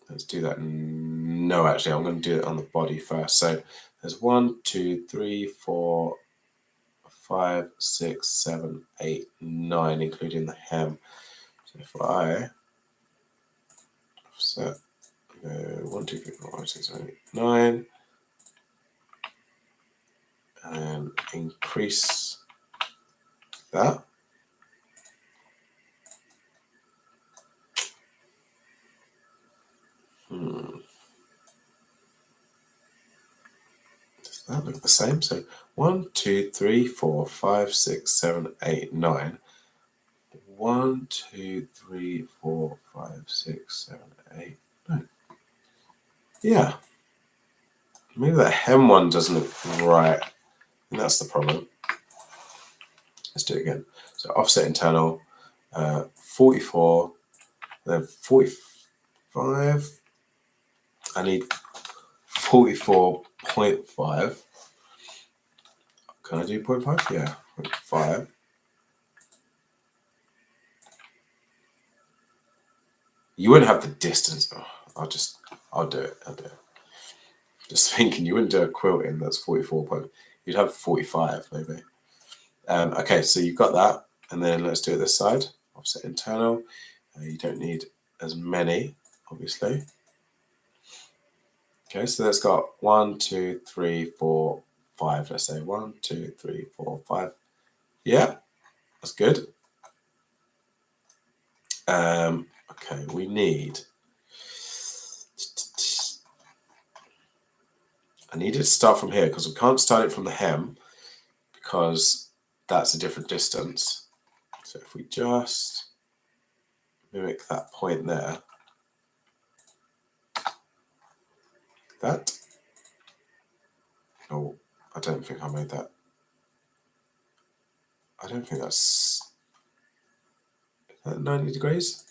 Let's do that. No, actually, I'm going to do it on the body first. So there's 1, 2, 3, 4, 5, 6, 7, 8, 9, including the hem. So if I offset, 1, 2, 3, 4, 5, 6, 7, 8, 9, and increase that. Does that look the same? So 1, 2, 3, 4, 5, 6, 7, 8, 9. 1, 2, 3, 4, 5, 6, 7, 8, 9. Yeah. Maybe that hem one doesn't look right. And that's the problem. Let's do it again. So offset internal, 44, then 45. I need 44.5. Can I do 0.5? Yeah, 0.5. You wouldn't have the distance. Oh, I'll do it. Just thinking, you wouldn't do a quilting that's 44. You'd have 45 maybe. Okay, so you've got that, and then let's do it this side. Offset internal. You don't need as many, obviously. Okay, so that's got 1, 2, 3, 4, 5. Let's say 1, 2, 3, 4, 5. Yeah, that's good. Okay, we need. I need it to start from here because we can't start it from the hem because that's a different distance. So if we just mimic that point there, that. Oh, I don't think I made that. I don't think that's. Is that 90 degrees?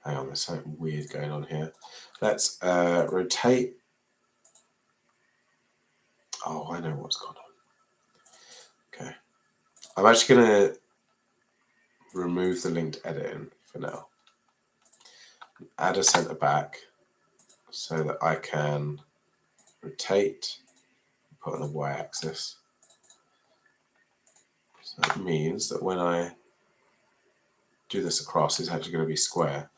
Hang on, there's something weird going on here. Let's rotate. Oh, I know what's going on. Okay. I'm actually going to remove the linked editing for now. Add a center back so that I can rotate, put on the y-axis. So that means that when I do this across, it's actually going to be square.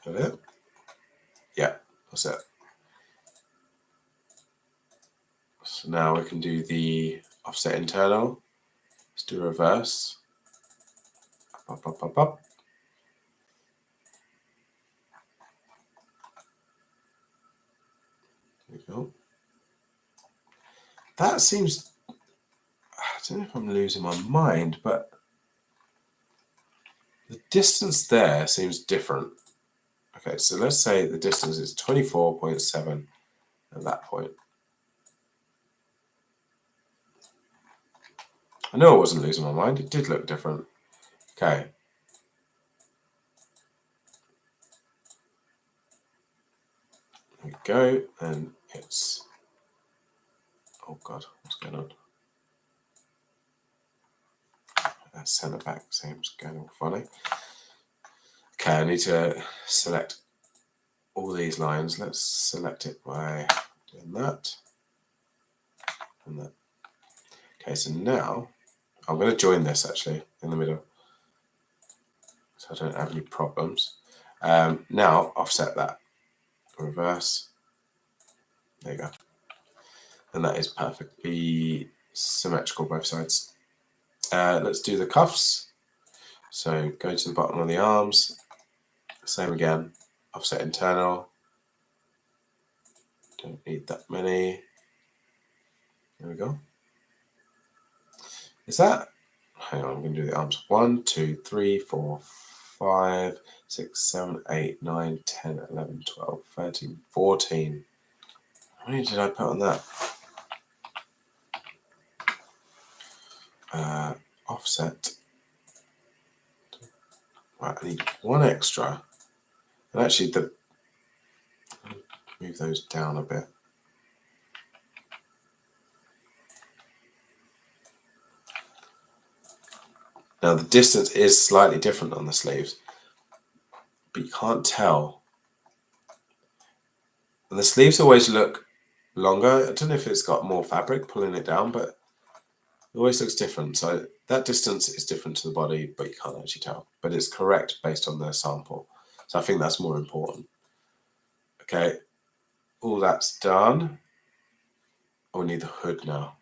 Got it? Yeah, that's it. So now we can do the offset internal. Let's do reverse. Up, up, up, up. There we go. That seems, I don't know if I'm losing my mind, but the distance there seems different. Okay, so let's say the distance is 24.7 at that point. I know I wasn't losing my mind, it did look different. Okay. There we go, and it's, oh God, what's going on? That center back seems going all funny. Okay, I need to select all these lines. Let's select it by doing that and that. Okay, so now I'm going to join this actually in the middle so I don't have any problems. Now offset that, reverse. There you go. And that is perfectly symmetrical both sides. Let's do the cuffs. So go to the bottom of the arms, same again, offset internal, don't need that many, there we go. Is that, hang on, I'm going to do the arms, 1, 2, 3, 4, 5, 6, 7, 8, 9, 10, 11, 12, 13, 14. How many did I put on that? Offset. Right, I need one extra. And actually, move those down a bit. Now the distance is slightly different on the sleeves, but you can't tell. And the sleeves always look longer. I don't know if it's got more fabric pulling it down, but it always looks different. So that distance is different to the body, but you can't actually tell. But it's correct based on the sample. So I think that's more important. Okay, all that's done. Oh, we need the hood now.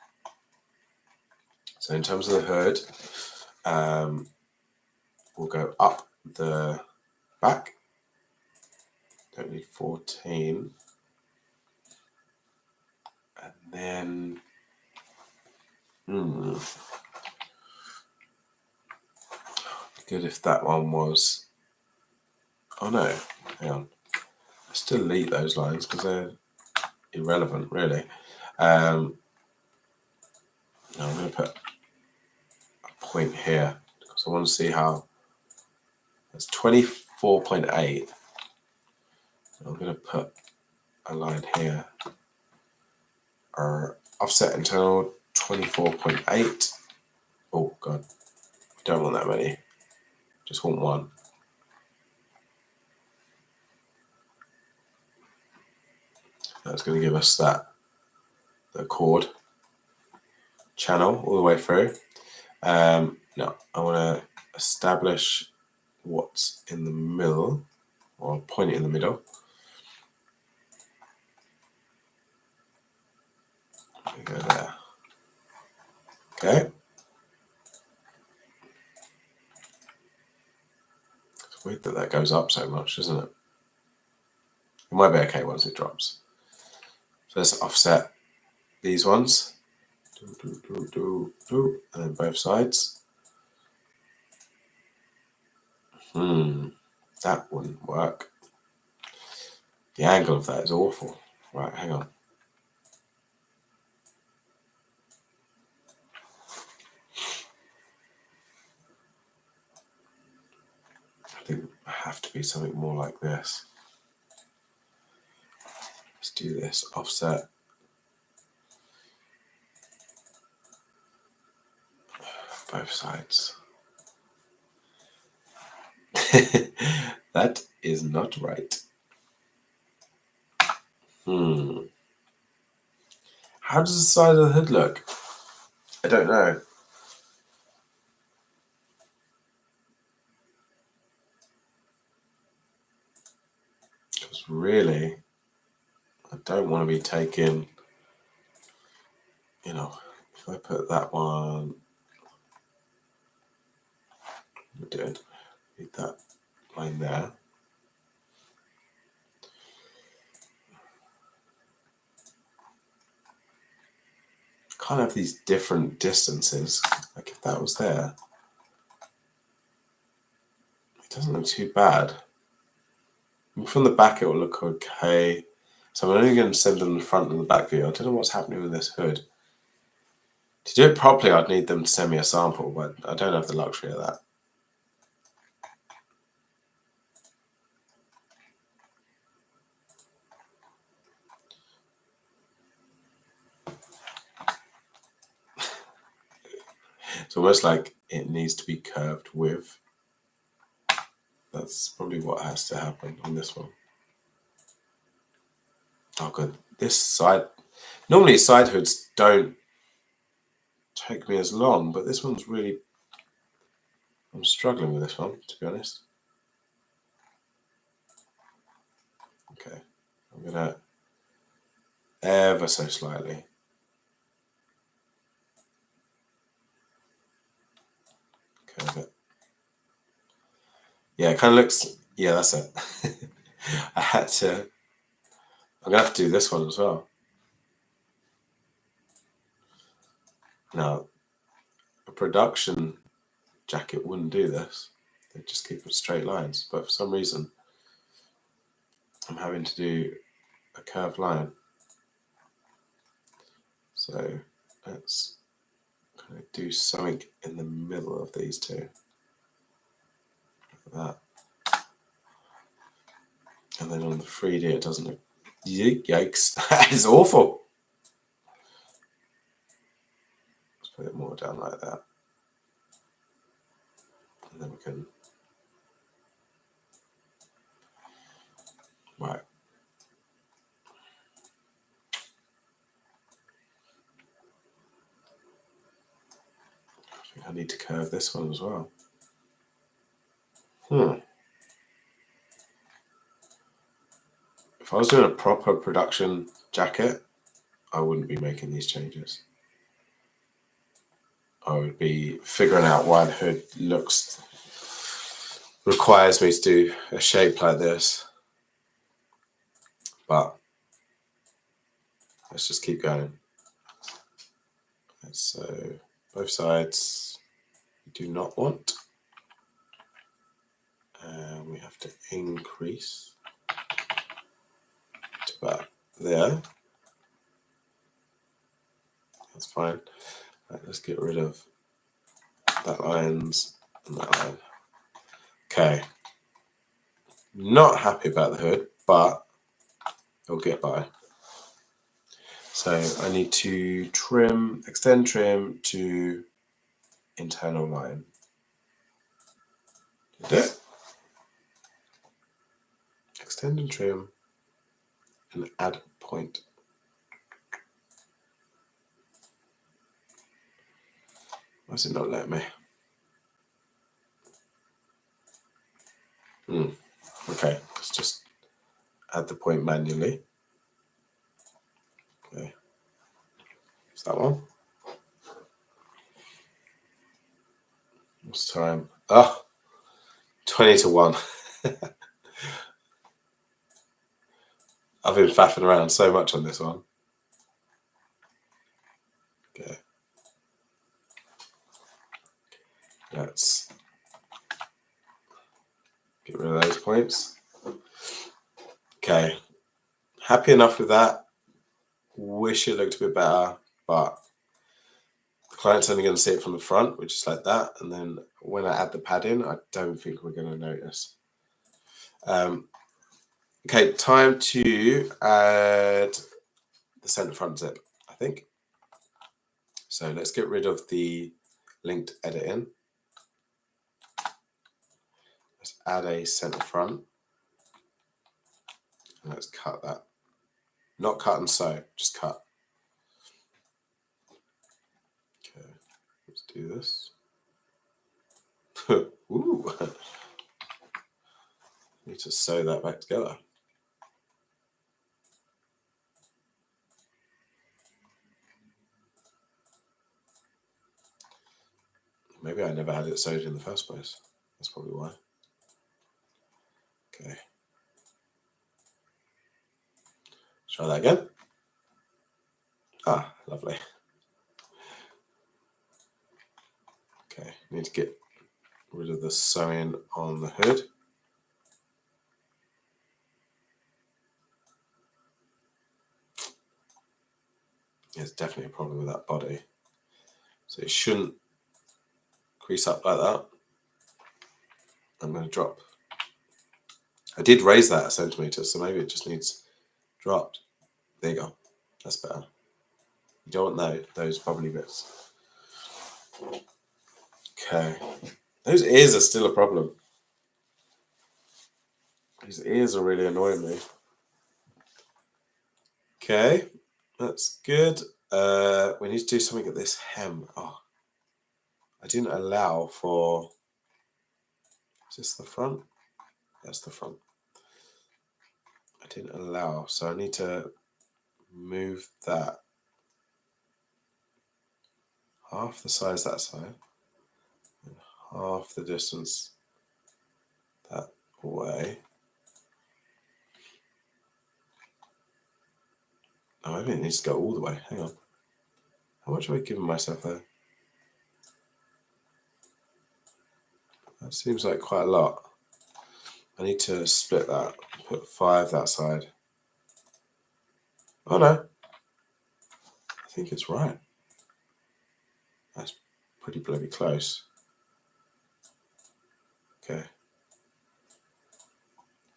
So in terms of the hood, we'll go up the back. Don't need 14. And then, good if that one was, oh no, hang on. Let's delete those lines because they're irrelevant, really. Now I'm going to put a point here because I want to see how it's 24.8. I'm going to put a line here. Our offset internal 24.8. Oh god, we don't want that many. Just want one. That's going to give us the chord channel all the way through. Now I want to establish what's in the middle, or point it in the middle. We go there. Okay. It's weird that that goes up so much, isn't it? It might be okay once it drops. So let's offset these ones. And then both sides. That wouldn't work. The angle of that is awful. Right, hang on. I think it have to be something more like this. Let's do this. Offset. Both sides. That is not right. How does the side of the hood look? I don't know. Because really, I don't want to be taking, you know, if I put that one, we did, need that line there. Can't have these different distances. Like if that was there, it doesn't look too bad. From the back, it will look okay. So I'm only going to send them the front and the back view. I don't know what's happening with this hood. To do it properly, I'd need them to send me a sample, but I don't have the luxury of that. It's almost like it needs to be curved with. That's probably what has to happen on this one. Oh, good. This side, normally side hoods don't take me as long, but this one's really, I'm struggling with this one, to be honest. Okay, I'm gonna ever so slightly. curve it. Yeah, it kind of looks, yeah, that's it. I'm gonna have to do this one as well. Now, a production jacket wouldn't do this. They just keep it straight lines, but for some reason, I'm having to do a curved line. So let's kind of do something in the middle of these two. Like that. And then on the 3D, it doesn't look. Yikes, that is awful. Let's put it more down like that. And then we can. Right. I think I need to curve this one as well. If I was doing a proper production jacket, I wouldn't be making these changes. I would be figuring out why the hood requires me to do a shape like this. But let's just keep going. So both sides we do not want. And we have to increase to about there. That's fine. Right, let's get rid of that lines and that line. Okay. Not happy about the hood, but it'll get by. So I need to trim, extend trim to internal line. Did it? Extend and trim and add point. Why is it not letting me? Okay, let's just add the point manually. Okay, is that one? What's time? Oh, 20 to 1. I've been faffing around so much on this one. Okay. Let's get rid of those points. Okay. Happy enough with that. Wish it looked a bit better, but the client's only going to see it from the front, which is like that. And then when I add the padding, I don't think we're going to notice. Okay, time to add the center front zip, I think. So let's get rid of the linked editing. Let's add a center front. And let's cut that. Not cut and sew, just cut. Okay, let's do this. Ooh. Need to sew that back together. Maybe I never had it sewed in the first place. That's probably why. Okay. Try that again. Ah, lovely. Okay, need to get rid of the sewing on the hood. There's definitely a problem with that body. So it shouldn't crease up like that. I'm going to drop. I did raise that a centimetre, so maybe it just needs dropped. There you go. That's better. You don't want those bubbly bits. Okay. Those ears are still a problem. These ears are really annoying me. Okay, that's good. We need to do something at this hem. Oh, I didn't allow for. Is this the front? That's the front. I didn't allow, so I need to move that half the size that side, and half the distance that way. Oh, maybe it needs to go all the way. Hang on. How much have I given myself there? That seems like quite a lot. I need to split that. Put 5 that side. Oh no. I think it's right. That's pretty bloody close. Okay.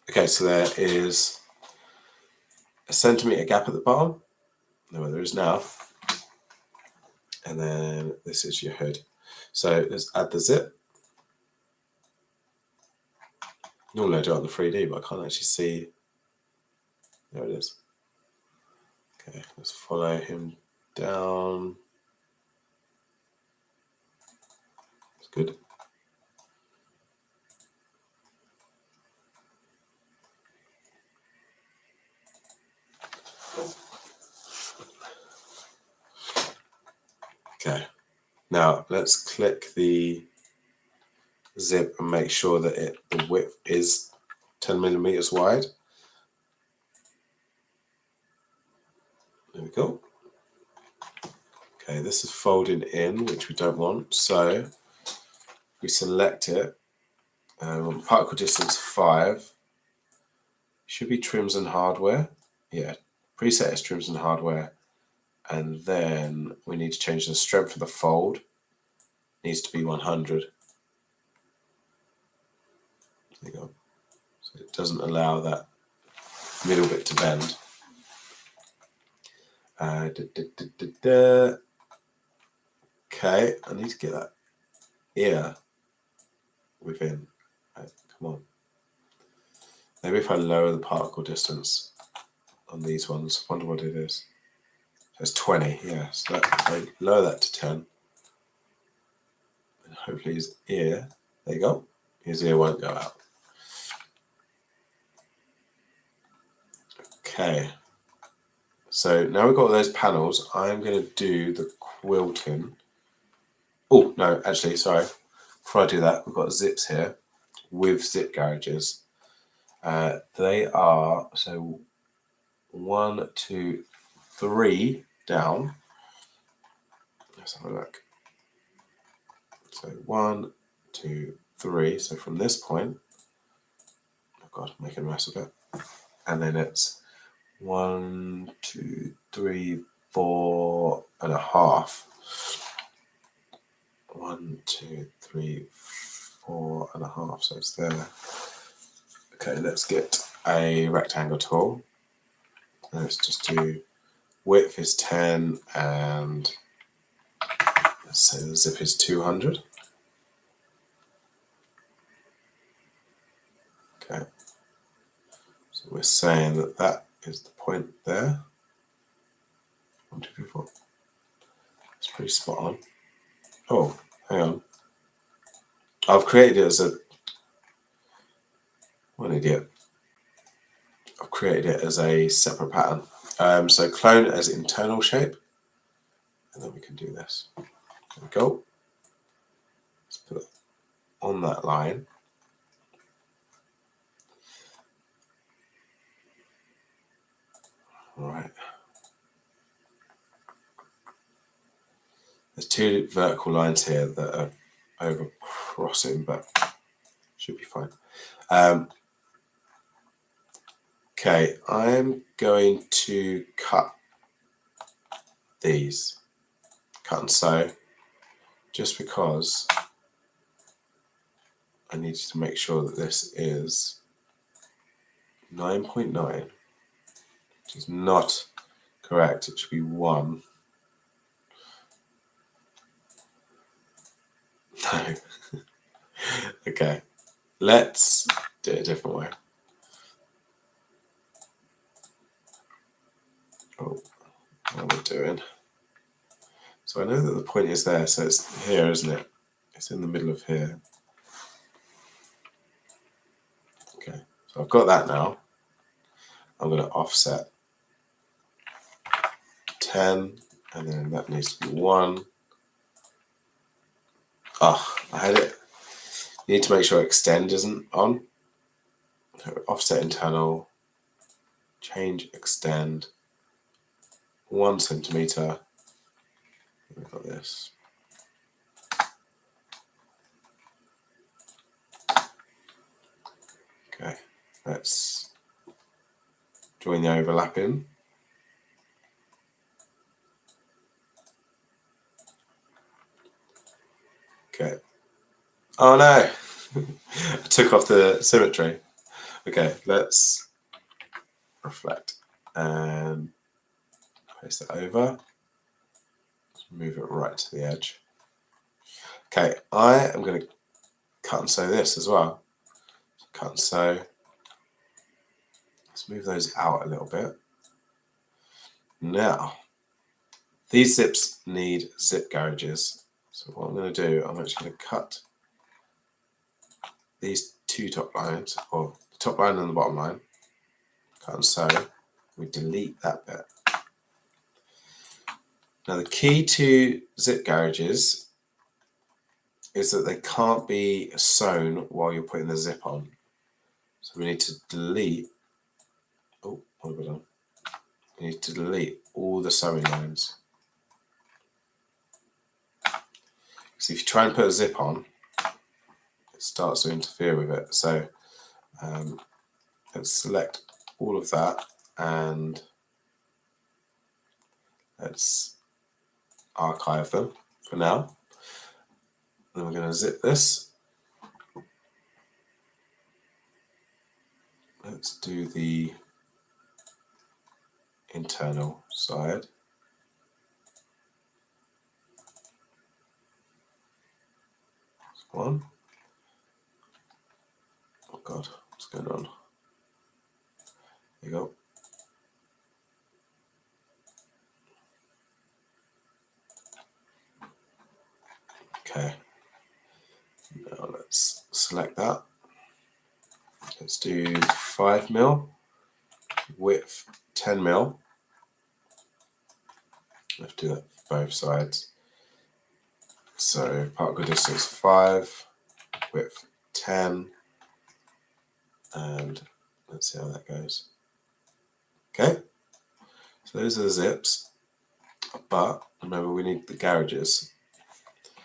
Okay, so there is a centimetre gap at the bottom. There is now. And then this is your hood. So let's add the zip. Normally I do it on the 3D, but I can't actually see. There it is. Okay, let's follow him down. That's good. Okay, now let's click the zip and make sure that the width is 10 millimeters wide. There we go. Okay, this is folding in, which we don't want. So we select it. Particle distance 5. Should be trims and hardware. Yeah, preset is trims and hardware. And then we need to change the strength of the fold. It needs to be 100. There you go. So it doesn't allow that middle bit to bend. Okay, I need to get that ear within. Right, come on. Maybe if I lower the particle distance on these ones, I wonder what it is. So it's 20, yeah. So if I lower that to 10, and hopefully his ear, there you go, his ear won't go out. Okay. So now we've got those panels, I'm going to do the quilting. Oh, no, actually, sorry. Before I do that, we've got zips here with zip garages. They are, so 1, 2, 3 down. Let's have a look. So 1, 2, 3. So from this point, oh God, I'm making a mess of it. And then it's 1, 2, 3, 4 and a half. 1, 2, 3, 4 and a half. So it's there. Okay, let's get a rectangle tool. Let's just do width is 10 and let's say the zip is 200. Okay, so we're saying that that is the point there. 1, 2, 3, 4. It's pretty spot on. Oh, hang on. I've created it as a... What an idiot. I've created it as a separate pattern. So clone as internal shape. And then we can do this. There we go. Let's put it on that line. All right. There's 2 vertical lines here that are over crossing, but should be fine. Okay, I'm going to cut these, cut and sew, just because I need to make sure that this is 9.9, which is not correct. It should be 1. No. Okay, let's do it a different way. Oh, what am I doing? So I know that the point is there, so it's here, isn't it? It's in the middle of here. Okay, so I've got that now. I'm going to offset 10, and then that needs to be 1. Oh, I had it You need to make sure extend isn't on. So offset internal, change extend 1 centimeter. We've got this. Okay, let's join the overlap in. Okay. Oh no! I took off the symmetry. Okay, let's reflect and place it over. Move it right to the edge. Okay, I am going to cut and sew this as well. So cut and sew. Let's move those out a little bit. Now, these zips need zip gouges. So what I'm going to do, I'm actually going to cut these two top lines, or the top line and the bottom line. Cut and sew. We delete that bit. Now the key to zip gouges is that they can't be sewn while you're putting the zip on. So we need to delete, oh, what have I done? We need to delete all the sewing lines. So if you try and put a zip on, it starts to interfere with it. So let's select all of that and let's archive them for now. Then we're going to zip this. Let's do the internal side. One. Oh God, what's going on? There you go. Okay. Now let's select that. Let's do 5mm, width 10mm. I have to do that for both sides. So particle distance 5, width 10, and let's see how that goes. Okay, so those are the zips, but remember we need the gouges.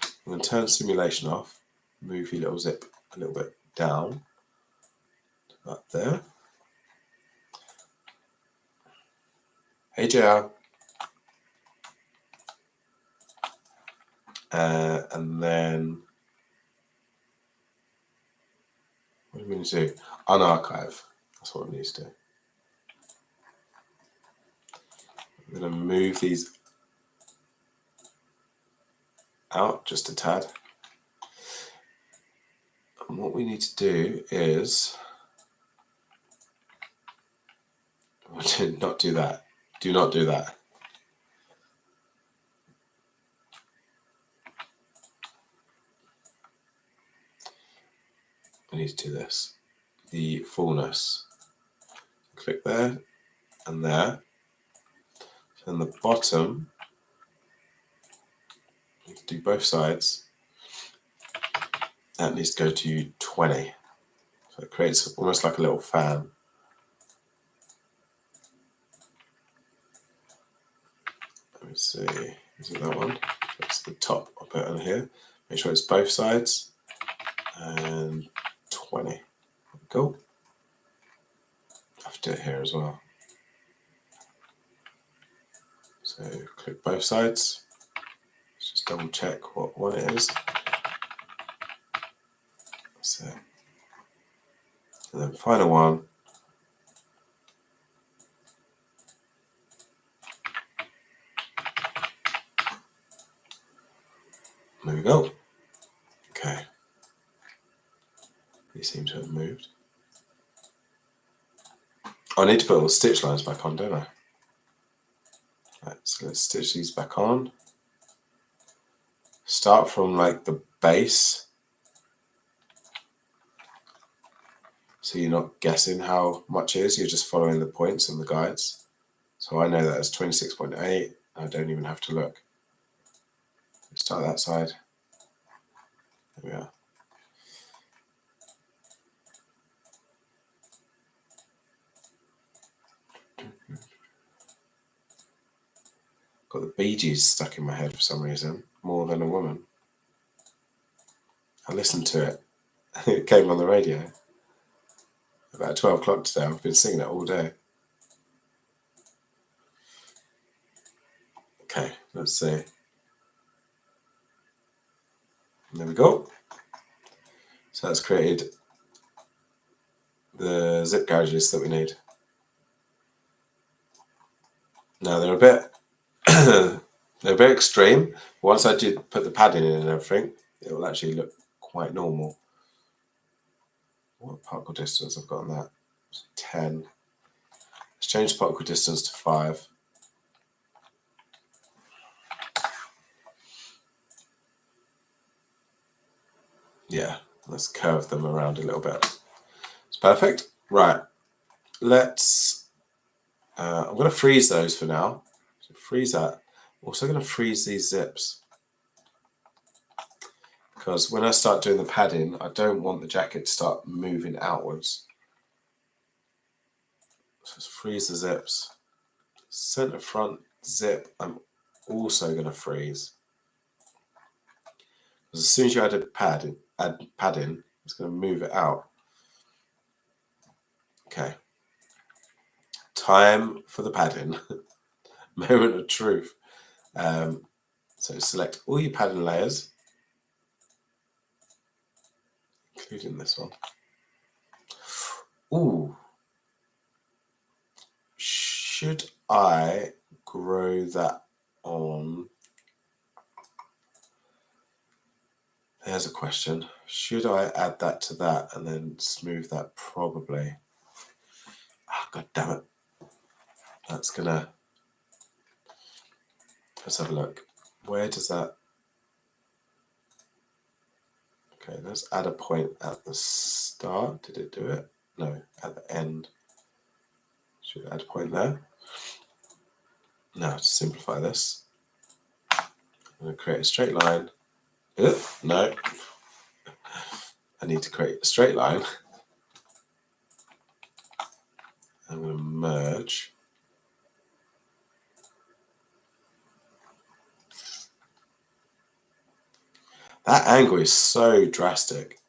I'm going to turn simulation off, move your little zip a little bit down, about there. Hey JR. And then what do we need to do? Unarchive. That's what it needs to do. I'm going to move these out just a tad. And what we need to do is not do that. Do not do that. We need to do this. The fullness. Click there and there. And the bottom, you can do both sides. That needs to go to 20. So it creates almost like a little fan. Let me see. Is it that one? That's the top of it on here. Make sure it's both sides. And 20. Cool. I have to do it here as well. So click both sides. Let's just double check what one it is. So, and then final one. There we go. Okay. These seem to have moved. I need to put all the stitch lines back on, don't I? Right, so let's stitch these back on. Start from like the base. So you're not guessing how much it is, you're just following the points and the guides. So I know that it's 26.8, I don't even have to look. Start that side. There we are. got the Bee Gees stuck in my head for some reason, More Than a Woman. I listened to it. It came on the radio about 12 o'clock today. I've been singing it all day. Okay, let's see. There we go. So that's created the zip gouges that we need. Now they're a bit they're a bit extreme. Once I do put the padding in and everything, it will actually look quite normal. What particle distance I've got on that? 10. Let's change the particle distance to 5. Yeah, let's curve them around a little bit. It's perfect. Right, let's I'm going to freeze those for now. So freeze that. I'm also going to freeze these zips, because when I start doing the padding, I don't want the jacket to start moving outwards. So let's freeze the zips. Center front zip, I'm also going to freeze. Because as soon as you add padding, it's going to move it out. Okay. Time for the padding. Moment of truth. So select all your padding layers, including this one. Ooh. Should I grow that on? There's a question. Should I add that to that and then smooth that? Probably. Oh, God damn it. That's gonna. Let's have a look. Where does that? Okay, let's add a point at the start. Did it do it? No, at the end. Should I add a point there? Now to simplify this, I'm going to create a straight line. No, I need to create a straight line. I'm going to merge. That angle is so drastic.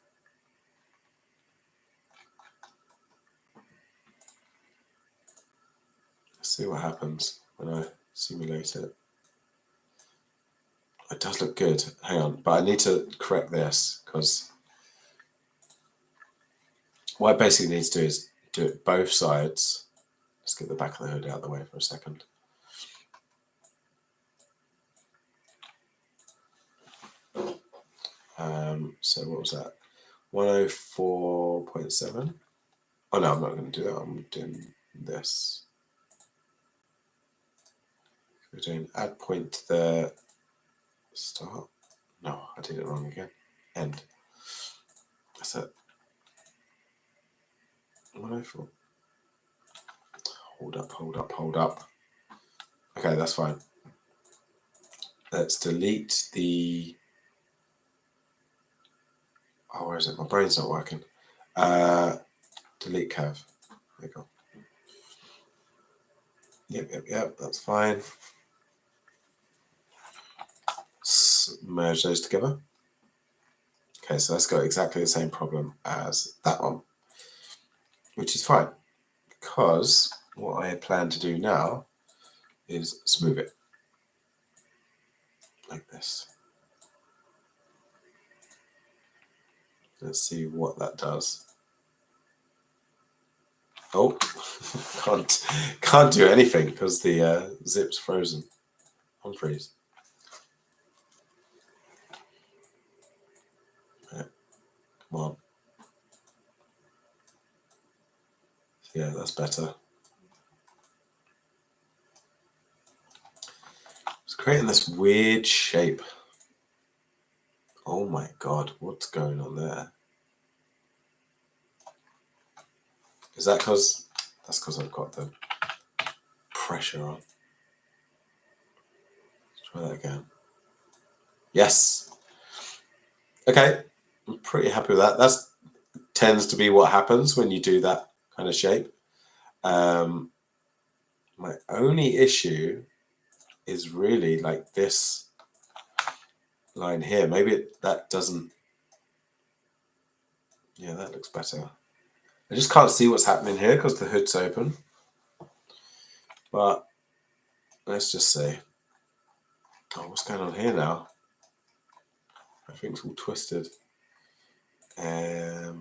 Let's see what happens when I simulate it. It does look good. Hang on, but I need to correct this, because what I basically need to do is do it both sides. Let's get the back of the hood out of the way for a second. So what was that? 104.7. Oh no, I'm not going to do that. I'm doing this. We're doing add point to the start. No, I did it wrong again. End. That's it. 104. Hold up. Okay, that's fine. Let's delete the. Oh, where is it? My brain's not working. Delete curve. There you go. Yep, that's fine. Let's merge those together. Okay, so that's got exactly the same problem as that one, which is fine, because what I plan to do now is smooth it like this. Let's see what that does. Oh, can't do anything because the zip's frozen. Unfreeze. Right, come on. Yeah, that's better. It's creating this weird shape. Oh my God, what's going on there? Is that because? That's because I've got the pressure on. Let's try that again. Yes. Okay, I'm pretty happy with that. That tends to be what happens when you do that kind of shape. My only issue is really like this line here. Maybe that doesn't. Yeah, that looks better. I just can't see what's happening here because the hood's open. But let's just see. Oh, what's going on here now? Everything's all twisted. I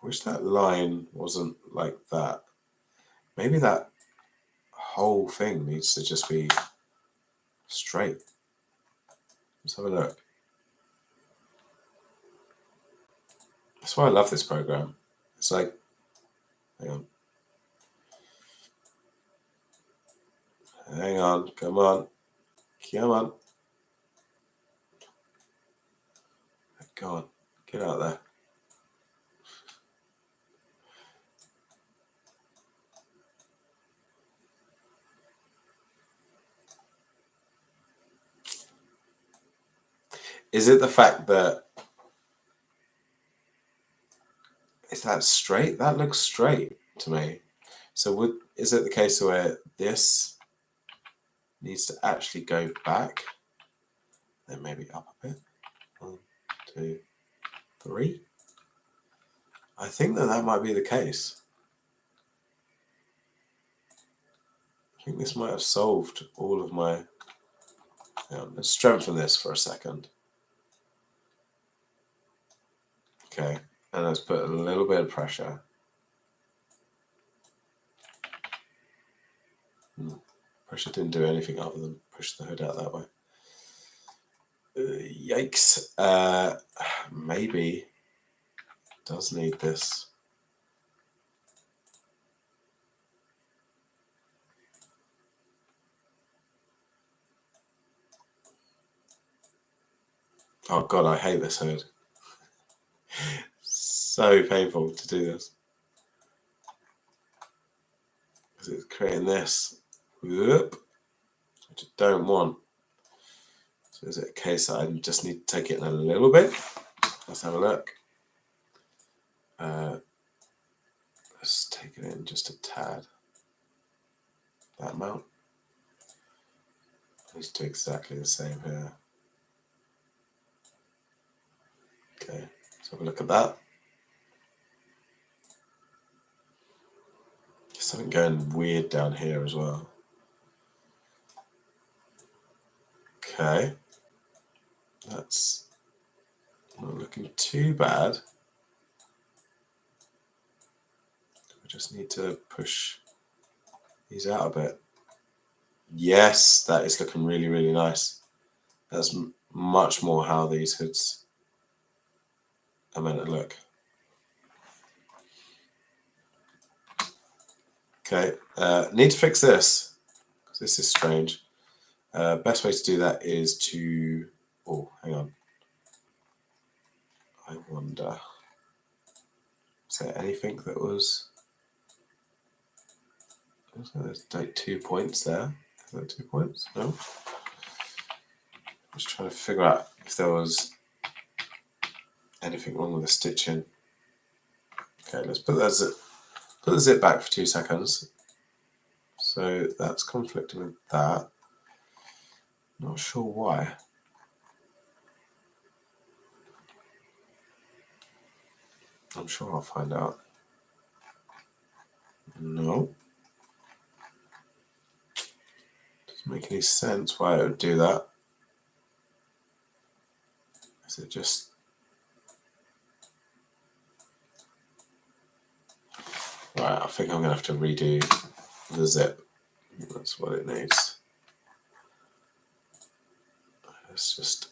wish that line wasn't like that. Maybe that whole thing needs to just be straight. Let's have a look. That's why I love this program. It's like, hang on. Hang on, come on. Come on. Go on, get out there. Is it the fact that, is that straight? That looks straight to me. So is it the case where this needs to actually go back? Then maybe up a bit. 1, 2, 3. I think that might be the case. I think this might have solved all of my... let's strengthen this for a second. Okay, and let's put a little bit of pressure. Pressure didn't do anything other than push the hood out that way. Yikes. Maybe it does need this. Oh god, I hate this hood. So painful to do this. Because it's creating this. Whoop, which I don't want. So is it a case that I just need to take it in a little bit? Let's have a look. Let's take it in just a tad. That amount. I need to do exactly the same here. Okay, let's have a look at that. There's something going weird down here as well. Okay, that's not looking too bad. We just need to push these out a bit. Yes, that is looking really, really nice. That's much more how these hoods are meant to look. Okay, need to fix this because this is strange. Best way to do that is to... Oh, hang on. I wonder... Is there anything that was... There's like 2 points there. Is there 2 points? No? I was trying to figure out if there was anything wrong with the stitching. Okay, let's put the zip back for 2 seconds. So that's conflicting with that. Not sure why. I'm sure I'll find out. No. Doesn't make any sense why it would do that. Is it just... Right, I think I'm going to have to redo the zip. That's what it needs. Let's just...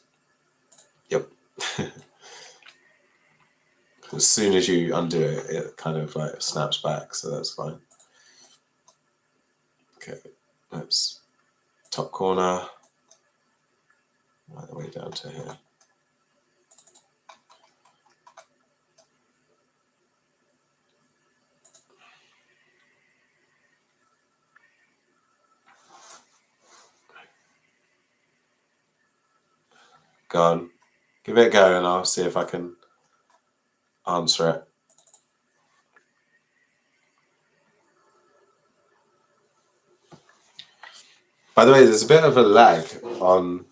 Yep. As soon as you undo it, it kind of like snaps back, so that's fine. Okay, let's top corner, right the way down to here. Go on, give it a go and I'll see if I can answer it. By the way, there's a bit of a lag on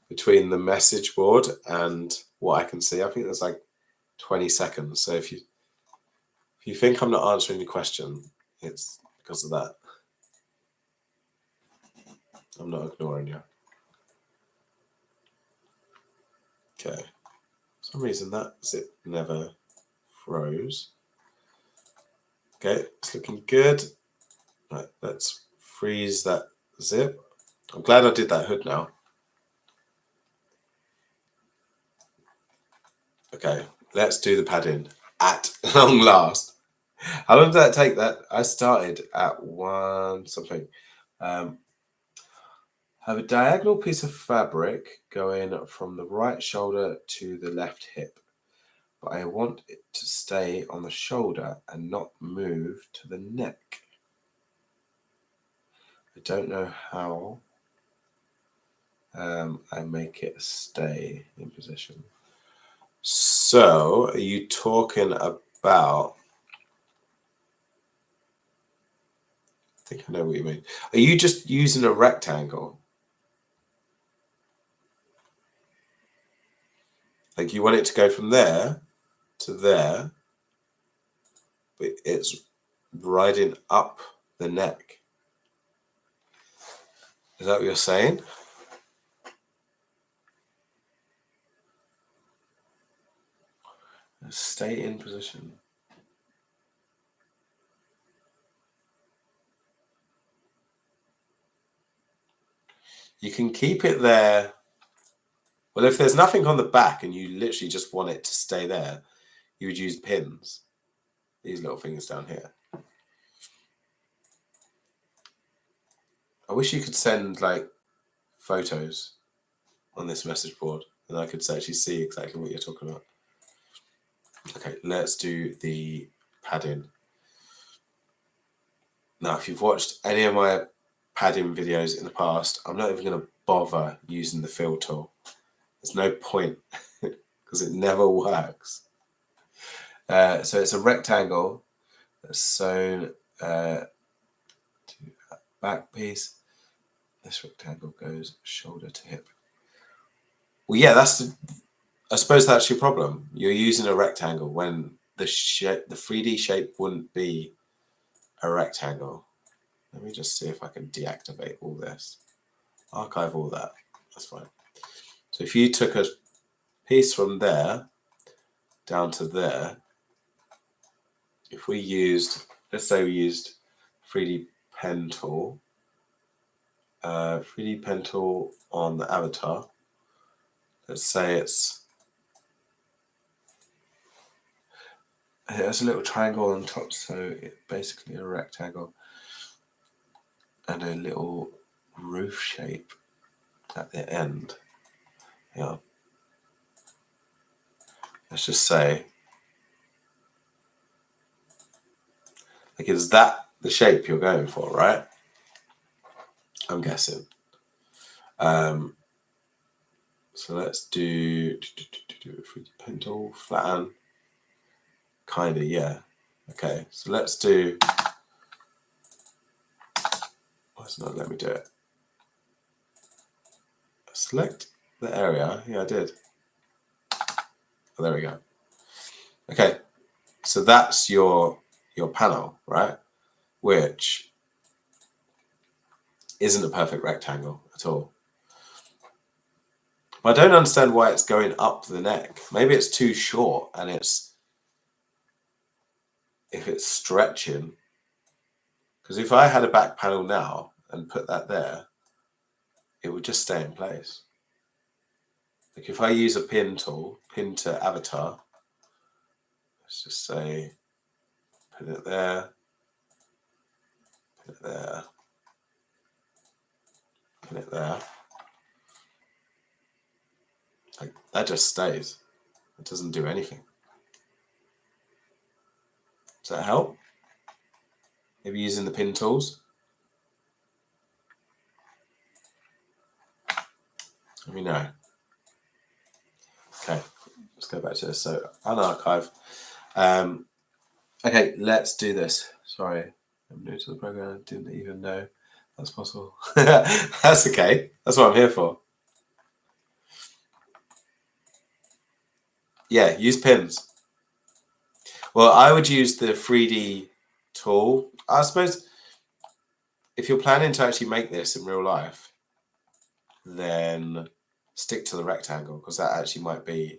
between the message board and what I can see. I think there's like 20 seconds. So if you think I'm not answering your question, it's because of that. I'm not ignoring you. Okay. For some reason that zip never froze. Okay, it's looking good. Right, let's freeze that zip. I'm glad I did that hood now. Okay, let's do the padding at long last. How long did that take? That I started at 1 something. Have a diagonal piece of fabric going from the right shoulder to the left hip, but I want it to stay on the shoulder and not move to the neck. I don't know how I make it stay in position. So, are you talking about? I think I know what you mean. Are you just using a rectangle? Like you want it to go from there to there, but it's riding up the neck. Is that what you're saying? Stay in position. You can keep it there. Well, if there's nothing on the back and you literally just want it to stay there, you would use pins. These little things down here. I wish you could send like photos on this message board and I could actually see exactly what you're talking about. Okay, let's do the padding. Now, if you've watched any of my padding videos in the past, I'm not even going to bother using the fill tool. There's no point because it never works. So it's a rectangle that's sewn to that back piece. This rectangle goes shoulder to hip. Well, yeah, I suppose that's your problem. You're using a rectangle when the 3D shape wouldn't be a rectangle. Let me just see if I can deactivate all this. Archive all that. That's fine. So if you took a piece from there down to there, if we used, let's say we used 3D pen tool, 3D pen tool on the avatar. Let's say it's a little triangle on top, so it's basically a rectangle, and a little roof shape at the end. Yeah. Let's just say, like, is that the shape you're going for, right? I'm guessing. So let's do 3D pen tool, flatten. Kinda, yeah. Okay, so let's do. Why it's not let me do it? Select the area. Yeah, I did. Oh, there we go. Okay, so that's your panel, right? Which isn't a perfect rectangle at all. But I don't understand why it's going up the neck. Maybe it's too short and if it's stretching. Because if I had a back panel now and put that there, it would just stay in place. Like if I use a pin tool, pin to avatar, let's just say, pin it there, pin it there, pin it there. Like that just stays. It doesn't do anything. Does that help? Maybe using the pin tools? Let me know. Okay, let's go back to this. So unarchive. Okay, let's do this. Sorry, I'm new to the program. I didn't even know That's possible. That's okay. That's what I'm here for. Yeah, use pins. Well, I would use the 3D tool. I suppose if you're planning to actually make this in real life, then stick to the rectangle, because that actually might be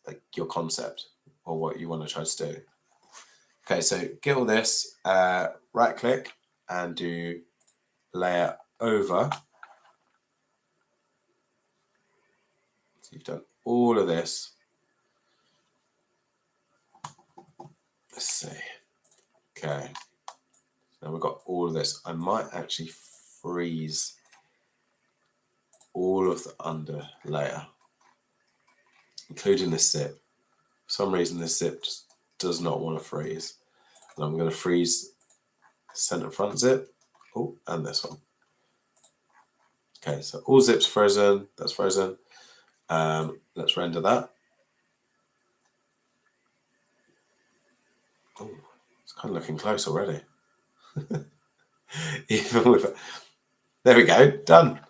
like your concept or what you want to try to do. Okay, so get all this, right click and do layer over. So you've done all of this. Let's see. Okay, now we've got all of this. I might actually freeze all of the under layer, including this zip. For some reason, this zip just does not want to freeze. And I'm going to freeze the center front zip. Oh, and this one. Okay, so all zips frozen. That's frozen. Let's render that. Oh, it's kind of looking close already. Even with it. There we go, done.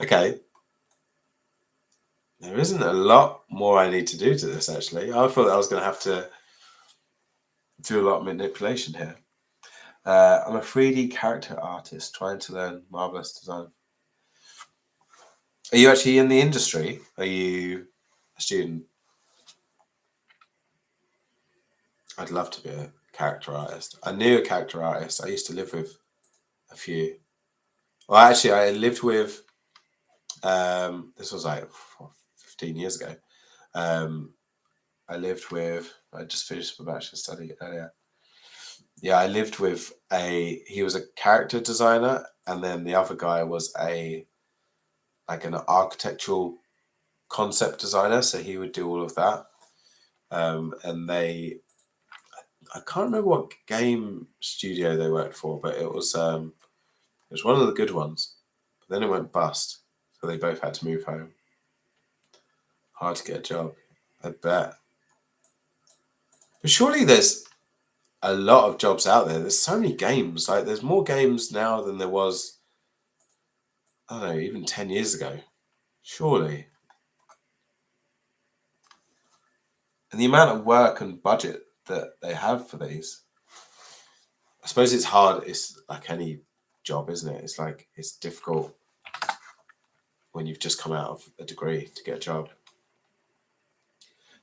Okay. There isn't a lot more I need to do to this, actually. I thought I was going to have to do a lot of manipulation here. I'm a 3D character artist trying to learn marvelous design. Are you actually in the industry? Are you a student? I'd love to be a character artist. I knew a character artist. I used to live with a few. Well, actually, I lived with, this was like 15 years ago. I lived with, I just finished my bachelor's study earlier. Yeah, I lived with he was a character designer, and then the other guy was like an architectural concept designer, so he would do all of that. And I can't remember what game studio they worked for, but it was one of the good ones. But then it went bust, so they both had to move home. Hard to get a job, I bet. But surely there's a lot of jobs out there. There's so many games. Like, there's more games now than there was, I don't know, even 10 years ago. Surely. And the amount of work and budget that they have for these, I suppose it's hard. It's like any job, isn't it? It's like, it's difficult when you've just come out of a degree to get a job.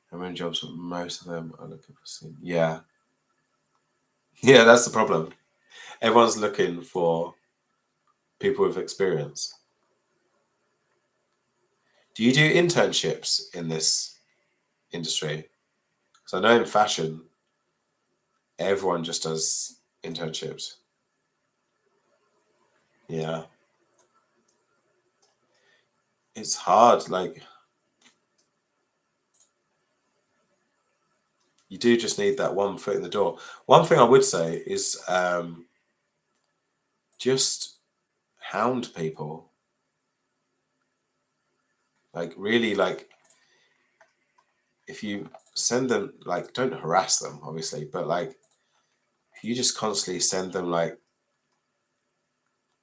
How many jobs, but most of them are looking for yeah. Yeah, that's the problem. Everyone's looking for people with experience. Do you do internships in this industry? Because I know in fashion, everyone just does internships. Yeah. It's hard. Like, you do just need that one foot in the door. One thing I would say is just hound people. Like, really, like, if you send them, like, don't harass them, obviously, but like, if you just constantly send them, like,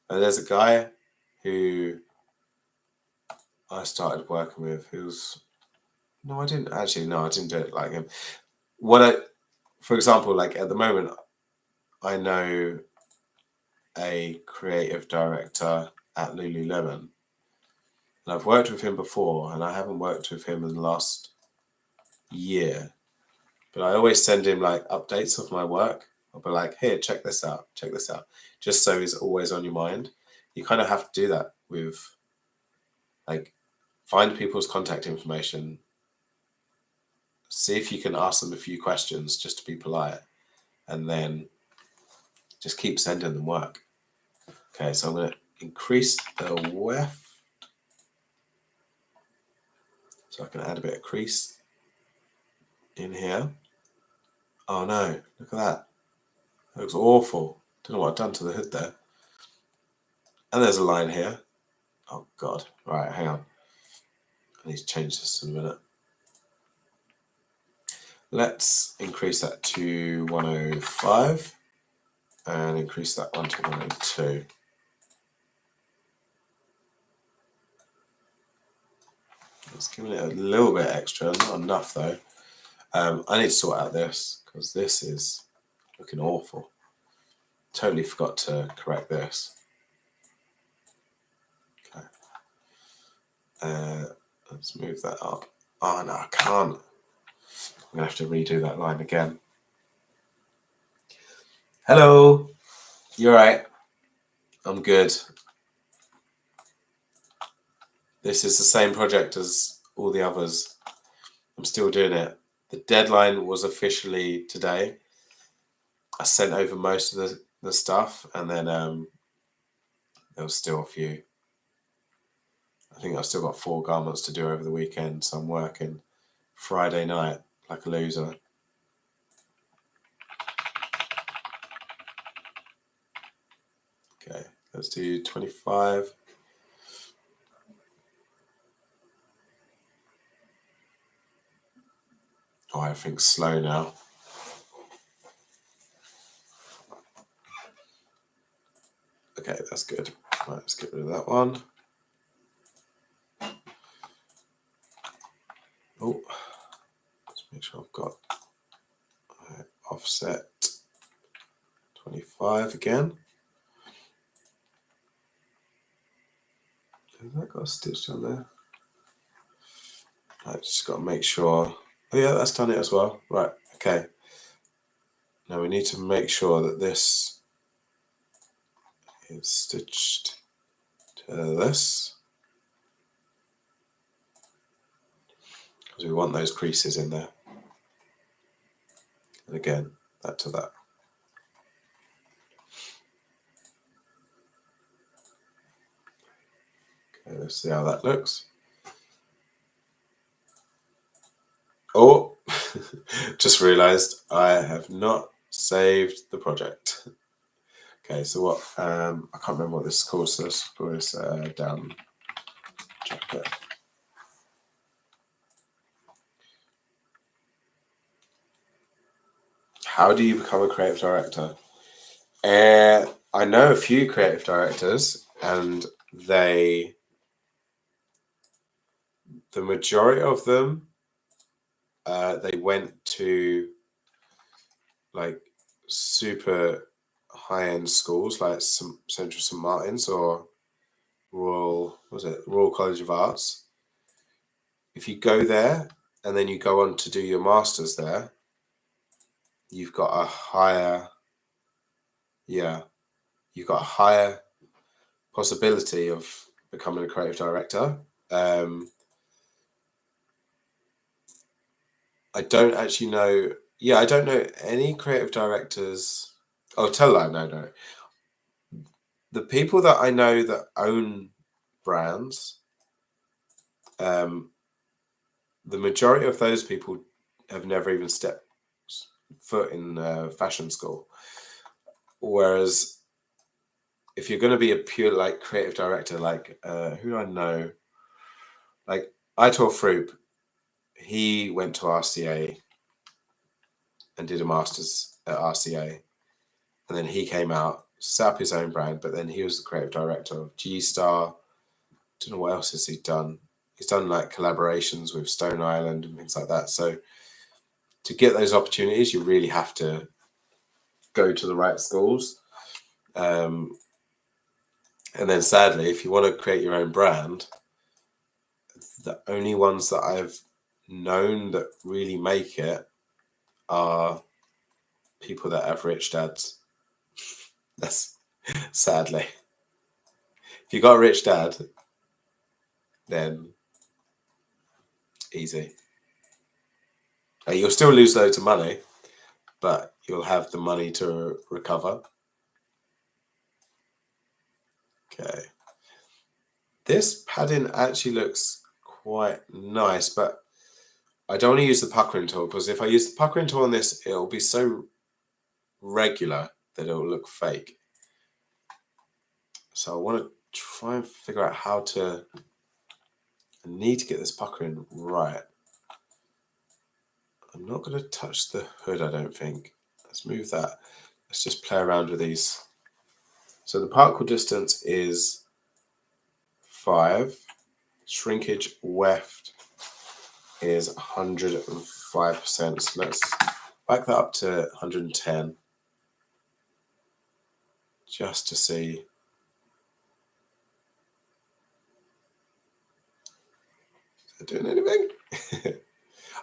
there's a guy who I started working with who's, no, I didn't do it like him. For example, like at the moment, I know a creative director at Lululemon, and I've worked with him before, and I haven't worked with him in the last year, but I always send him like updates of my work. I'll be like, here, check this out, just so he's always on your mind. You kind of have to do that with, like, find people's contact information, see if you can ask them a few questions just to be polite, and then just keep sending them work. Okay, so I'm going to increase the width so I can add a bit of crease in here. Oh no, look at that. That looks awful. Don't know what I've done to the hood there. And there's a line here. Oh God. Right, hang on. I need to change this in a minute. Let's increase that to 105. and increase that one to 102. Let's give it a little bit extra, not enough though. I need to sort out this because this is looking awful. Totally forgot to correct this. Okay. Let's move that up. Oh no, I can't. I'm gonna have to redo that line again. Hello, you're right. I'm good. This is the same project as all the others. I'm still doing it. The deadline was officially today. I sent over most of the stuff, and then there was still a few. I think I've still got 4 garments to do over the weekend, so I'm working Friday night like a loser. Okay, let's do 25. Oh, everything's slow now. Okay, that's good. Right, let's get rid of that one. Oh, let's make sure I've got offset 25 again. Has that got a stitch on there? I just got to make sure. Oh yeah, that's done it as well. Right, okay. Now we need to make sure that this is stitched to this, because we want those creases in there. And again, that to that. Okay, let's see how that looks. Oh, just realized I have not saved the project. Okay, so what, I can't remember what this is called, so let's call this down jacket. How do you become a creative director? I know a few creative directors, and the majority of them, they went to like super high-end schools like Central St Martin's or Royal College of Arts. If you go there and then you go on to do your masters there, you've got a higher, you've got a higher possibility of becoming a creative director. I don't actually know. Yeah, I don't know any creative directors. Oh, tell that. No. The people that I know that own brands, the majority of those people have never even stepped foot in fashion school. Whereas if you're going to be a pure like creative director, like who do I know? Like Aitor Froop, he went to RCA and did a master's at RCA, and then he came out, set up his own brand, but then he was the creative director of G Star. Don't know what else has he done. He's done like collaborations with Stone Island and things like that. So to get those opportunities, you really have to go to the right schools. And then sadly, if you want to create your own brand, the only ones that I've known that really make it are people that have rich dads. That's sadly. If you got a rich dad, then easy. You'll still lose loads of money, but you'll have the money to recover. Okay. This padding actually looks quite nice, but I don't want to use the puckering tool because if I use the puckering tool on this, it'll be so regular that it'll look fake. So I want to try and figure out how to. I need to get this puckering right. I'm not going to touch the hood, I don't think. Let's move that. let's just play around with these. So the particle distance is 5. Shrinkage weft is 105%. So let's back that up to 110 just to see. Is it doing anything?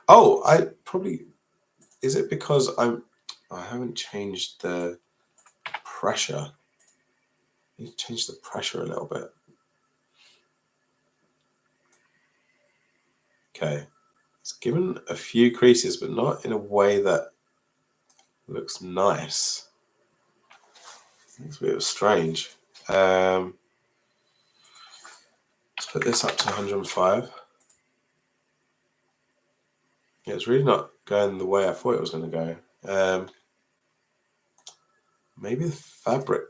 Oh, I probably, is it because I haven't changed the pressure? I need to change the pressure a little bit. Okay, it's given a few creases, but not in a way that looks nice. It's a bit strange. Let's put this up to 105. Yeah, it's really not going the way I thought it was going to go. Maybe the fabric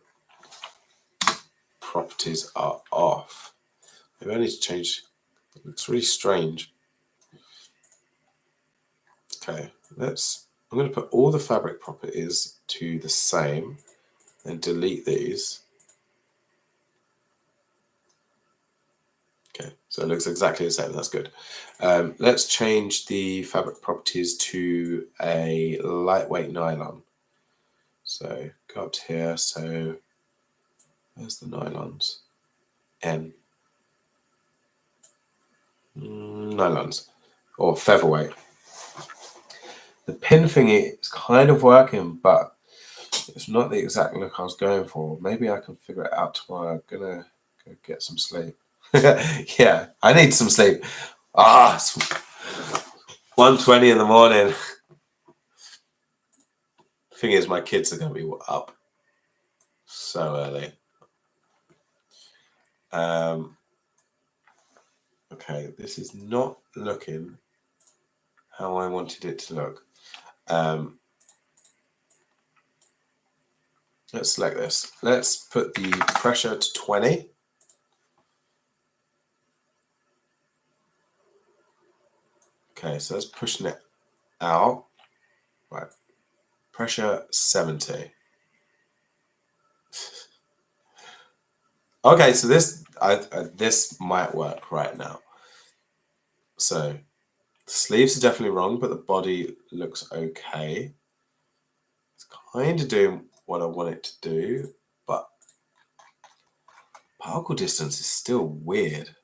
properties are off. Maybe I need to change. It looks really strange. Okay, I'm going to put all the fabric properties to the same and delete these. Okay, so it looks exactly the same. That's good. Let's change the fabric properties to a lightweight nylon. So go up to here. So where's the nylons? N. Nylons or featherweight. The pin thingy is kind of working, but it's not the exact look I was going for. Maybe I can figure it out tomorrow. I'm gonna go get some sleep. Yeah, I need some sleep. It's 1:20 in the morning. Thing is, my kids are gonna be up so early. Okay, this is not looking how I wanted it to look. Let's select this. Let's put the pressure to 20. Okay, so that's pushing it out. Right, pressure 70. Okay, so this might work right now. So the sleeves are definitely wrong, but the body looks okay. It's kind of doing what I want it to do, but particle distance is still weird.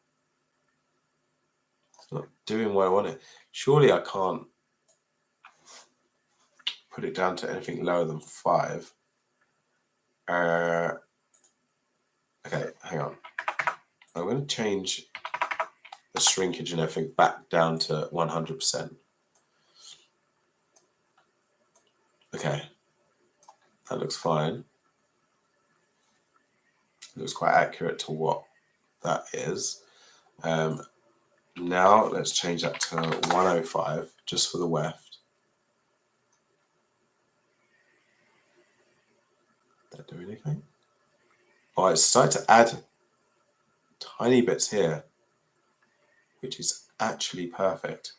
It's not doing what I want it. Surely I can't put it down to anything lower than 5. Okay, hang on. I'm going to change the shrinkage and everything back down to 100%. Okay, that looks fine. It looks quite accurate to what that is. Now let's change that to 105 just for the weft. Did that do anything? Oh, it's starting to add tiny bits here, which is actually perfect.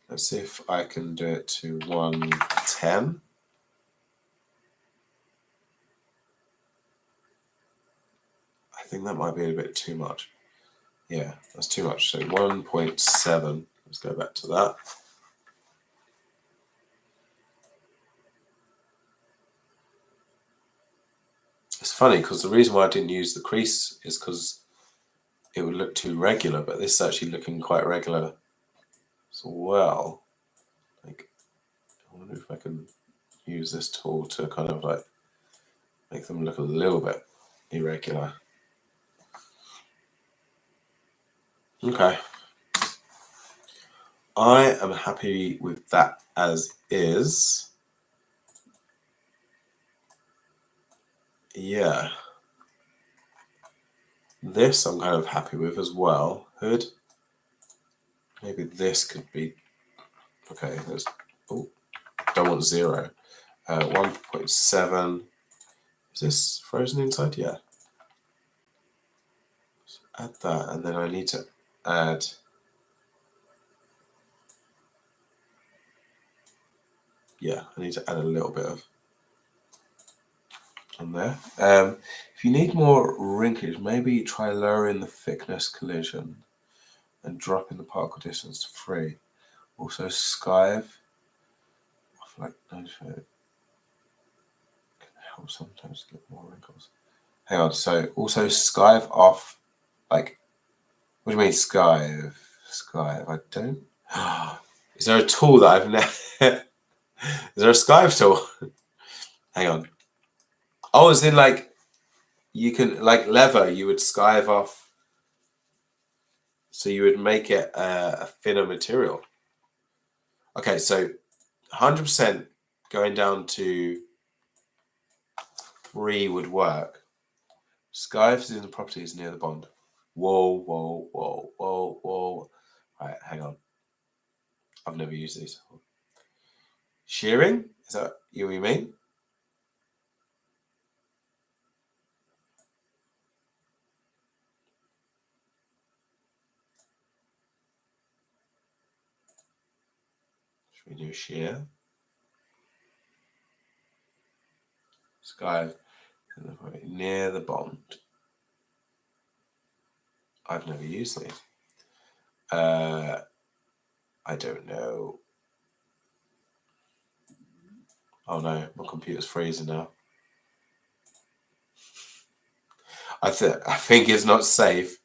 Let's see if I can do it to 110. I think that might be a bit too much. Yeah, that's too much. So 1.7. Let's go back to that. It's funny because the reason why I didn't use the crease is because it would look too regular, but this is actually looking quite regular as well. Like, I wonder if I can use this tool to kind of like make them look a little bit irregular. Okay. I am happy with that as is. Yeah. This I'm kind of happy with as well. Hood. Maybe this could be, okay, there's, oh, don't want 0. 1.7. Is this frozen inside? Yeah. So add that, and then I need to add, yeah, I need to add a little bit of on there. If you need more wrinkles, maybe try lowering the thickness collision and dropping the particle distance to 3. Also, skive. I feel like can help sometimes get more wrinkles. Hang on. So also skive off. Like, what do you mean skive? Skive. I don't. Is there a tool that I've never? Is there a skive tool? Hang on. Oh, is it like you can like leather? You would skive off. So you would make it a thinner material. Okay, so 100% going down to 3 would work. Skives in the properties near the bond. Whoa, whoa, whoa, whoa, whoa. Alright, hang on. I've never used these. Shearing? Is that what you mean? Should we do shear? Skive near the bond. I've never used these. I don't know. Oh no, my computer's freezing now. I think it's not safe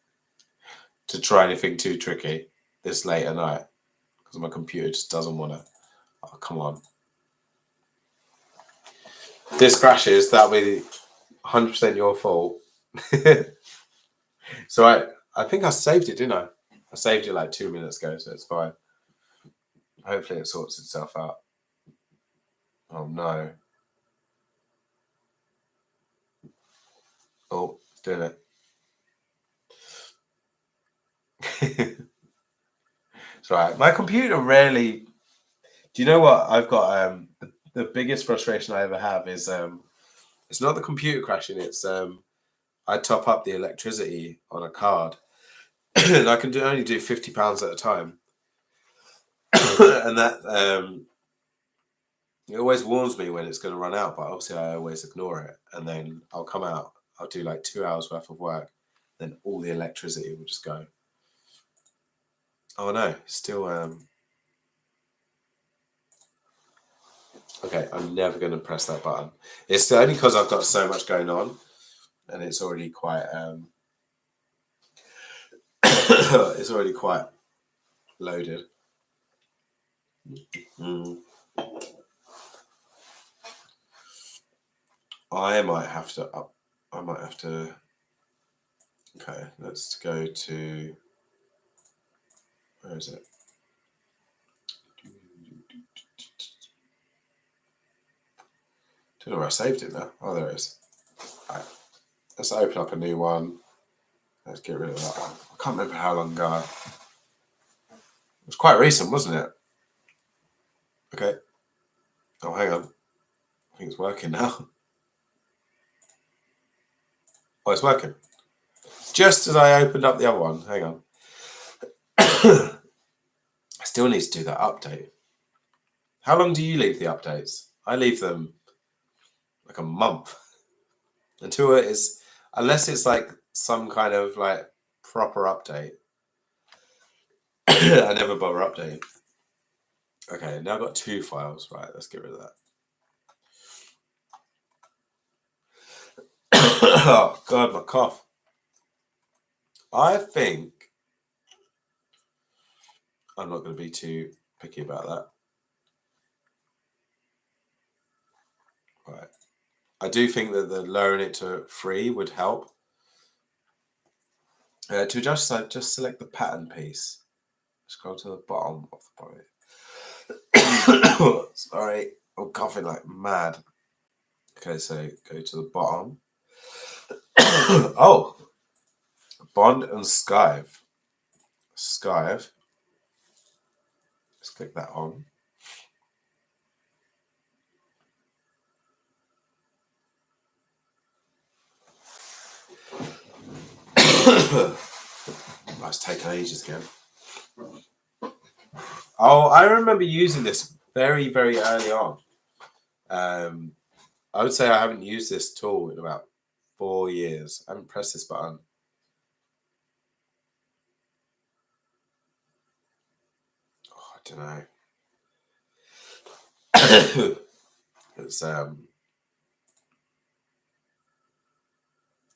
to try anything too tricky this late at night because my computer just doesn't want to. Oh, come on. If this crashes, that'll be 100% your fault. So I think I saved it, didn't I? I saved it like 2 minutes ago, so it's fine. Hopefully it sorts itself out. Oh no. Oh, it's doing it. It's all right. My computer rarely. Do you know what I've got? The biggest frustration I ever have is it's not the computer crashing. It's I top up the electricity on a card, and I can only do £50 at a time, and that it always warns me when it's going to run out. But obviously, I always ignore it, and then I'll come out. I'll do like 2 hours worth of work, then all the electricity will just go. Oh no, still okay, I'm never going to press that button. It's only because I've got so much going on, and it's already quite it's already quite loaded. Mm. I might have to up. I might have to. Okay, let's go to. Where is it? Don't know where I saved it now. Oh, there it is. Right. Let's open up a new one. Let's get rid of that one. I can't remember how long ago. It was quite recent, wasn't it? Okay. Oh, hang on. I think it's working now. Oh, it's working. Just as I opened up the other one. Hang on. I still need to do that update. How long do you leave the updates? I leave them like a month until it is, unless it's like some kind of like proper update. I never bother updating. Okay, now I've got 2 files. Right, let's get rid of that. Oh God, my cough. I think I'm not going to be too picky about that. Right. I do think that the lowering it to 3 would help. To adjust, so just select the pattern piece. Scroll to the bottom of the body. Sorry, I'm coughing like mad. Okay, so go to the bottom. Oh, bond and skive. Skive. Let's click that on. That's taken ages again. Oh, I remember using this very, very early on. I would say I haven't used this tool in about 4 years. I haven't pressed this button. Oh, I don't know.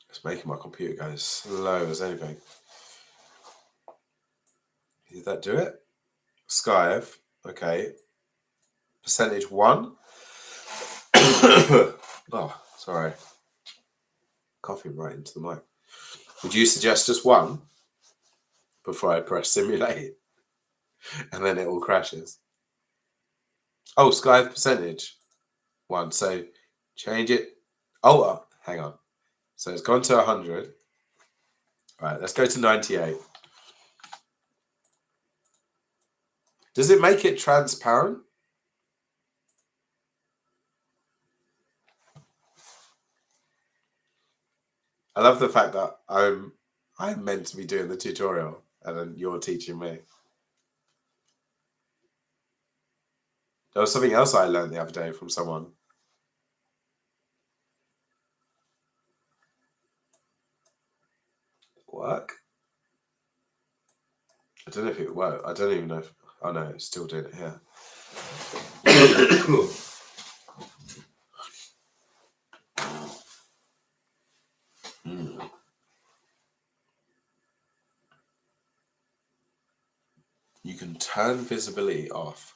It's making my computer go as slow as anything. Did that do it? Skive, okay. Percentage 1. Oh, sorry. Coughing right into the mic. Would you suggest just 1 before I press simulate? And then it all crashes. Oh, Skive percentage 1. So change it. Oh, hang on. So it's gone to 100. All right, let's go to 98. Does it make it transparent? I love the fact that I'm meant to be doing the tutorial and then you're teaching me. There was something else I learned the other day from someone. Work? I don't know if it worked. I don't even know if... Oh no, it's still doing it here. You can turn visibility off.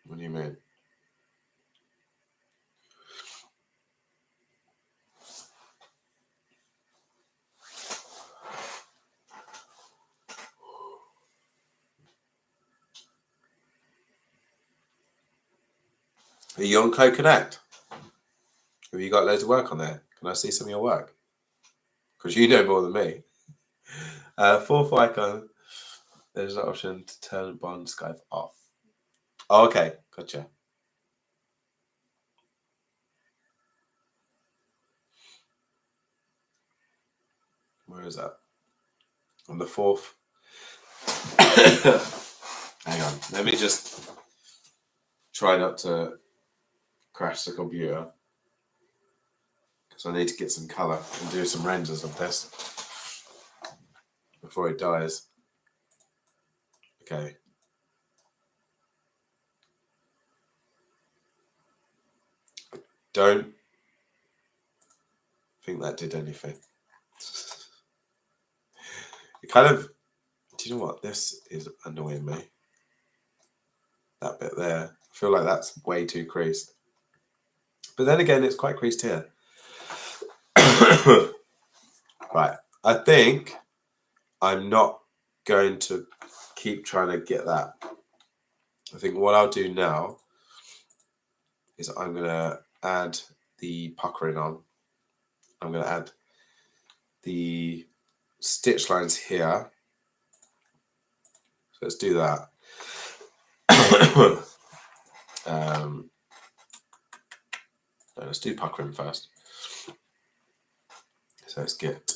What do you mean? Are you on Clo Connect? Have you got loads of work on there? Can I see some of your work? Because you know more than me. Fourth icon, there's an option to turn bond Skype off. Oh, okay, gotcha. Where is that? On the 4th. Hang on, let me just try not to crash the computer. Because I need to get some colour and do some renders of this before it dies. Okay. Don't think that did anything. It kind of... Do you know what? This is annoying me. That bit there. I feel like that's way too creased. But then again, it's quite creased here. Right. I think I'm not going to keep trying to get that. I think what I'll do now is I'm going to add the puckering on. I'm going to add the stitch lines here. So let's do that. No, let's do puckering first. So let's get...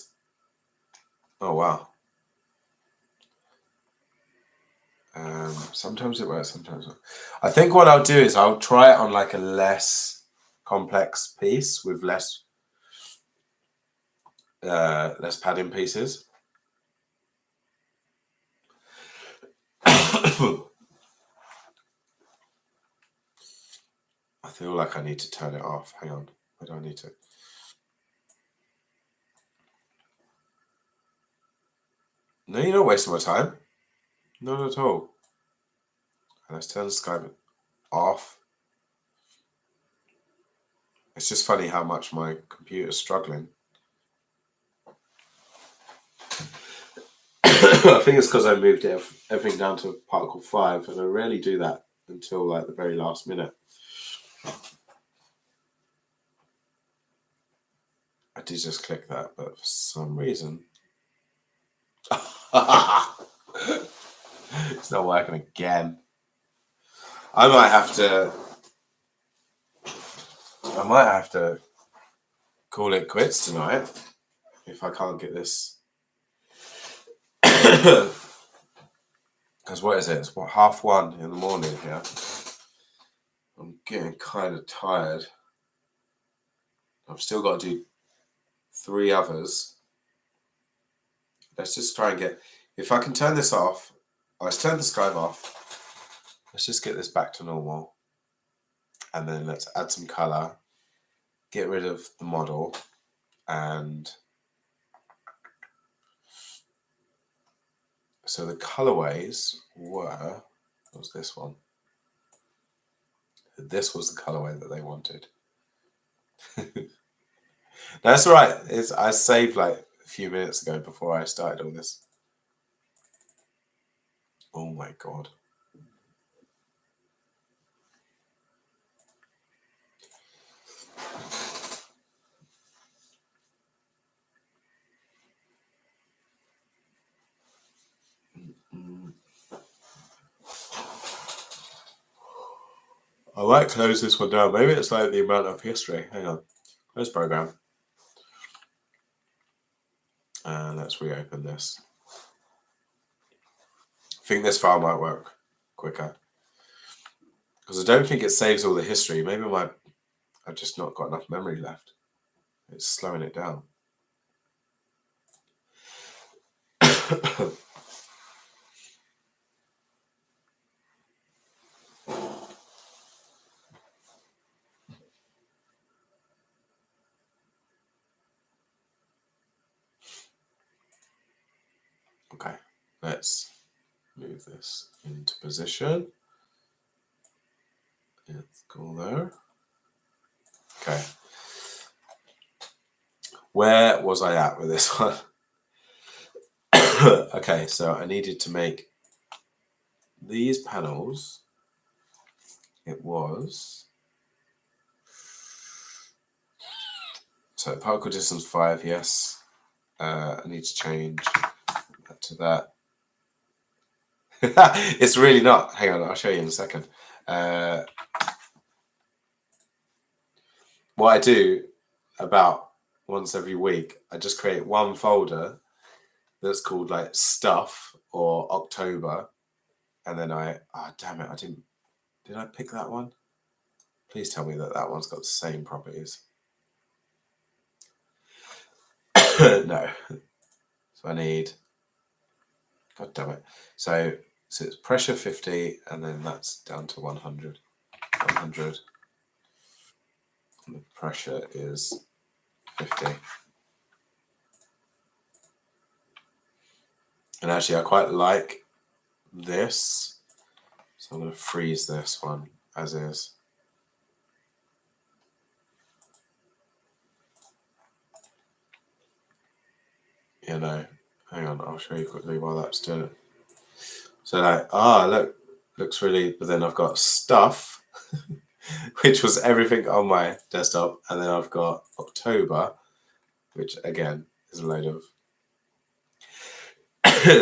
Oh, wow. Sometimes it works, sometimes not. I think what I'll do is I'll try it on like a less complex piece with less padding pieces. I feel like I need to turn it off. Hang on, where do I need to? No, you're not wasting my time. Not at all. Let's turn the sky off. It's just funny how much my computer's struggling. I think it's because I moved everything down to Particle 5, and I rarely do that until like the very last minute. I did just click that, but for some reason... It's not working again. I might have to call it quits tonight if I can't get this Because what is it? It's what, 1:30 in the morning here. I'm getting kind of tired. I've still got to do 3 others. Let's just try and get. If I can turn this off, let's turn the Skype off. Let's just get this back to normal. And then let's add some colour, get rid of the model, and so the colorways were, what was this one? This was the colorway that they wanted. That's all right. I saved like a few minutes ago before I started all this. Oh my God. I might close this one down. Maybe it's like the amount of history. Hang on. Close program. And let's reopen this. I think this file might work quicker. Because I don't think it saves all the history. Maybe I've just not got enough memory left. It's slowing it down. Okay, let's move this into position. Let's go there. Okay. Where was I at with this one? Okay, so I needed to make these panels. It was so particle distance 5, yes. I need to change that to that. It's really not. Hang on, I'll show you in a second. What I do about once every week, I just create one folder that's called like stuff or October, and then damn it, did I pick that one? Please tell me that one's got the same properties. No. So I need, god damn it. So it's pressure 50, and then that's down to 100. 100. And the pressure is 50. And actually, I quite like this. So I'm going to freeze this one as is. You know, hang on, I'll show you quickly while that's doing it. So like, look, looks really, but then I've got stuff, which was everything on my desktop, and then I've got October, which again is a load of.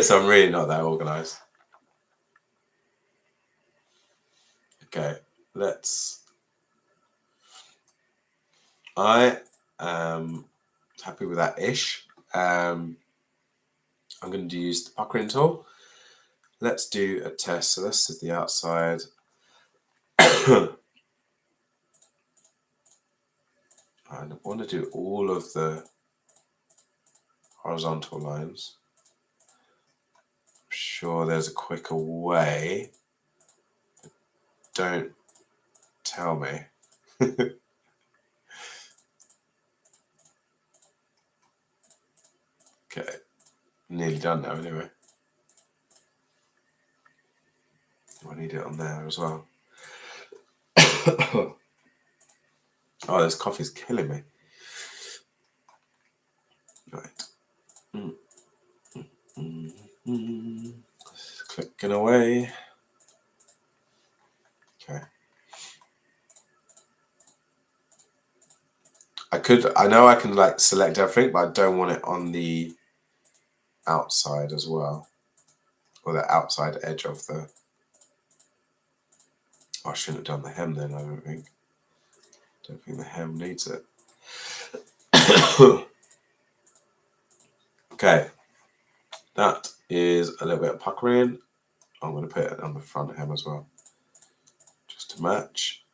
So I'm really not that organized. Okay, I am happy with that ish. I'm going to use the puckering tool. Let's do a test. So this is the outside. I want to do all of the horizontal lines. I'm sure there's a quicker way. Don't tell me. Okay, nearly done now anyway. I need it on there as well. Oh, this coffee's killing me. Right. Clicking away. Okay. I know I can like select everything, but I don't want it on the outside as well. Or the outside edge of the. I shouldn't have done the hem then, I don't think. Don't think the hem needs it. Okay. That is a little bit of puckering. I'm going to put it on the front hem as well, just to match.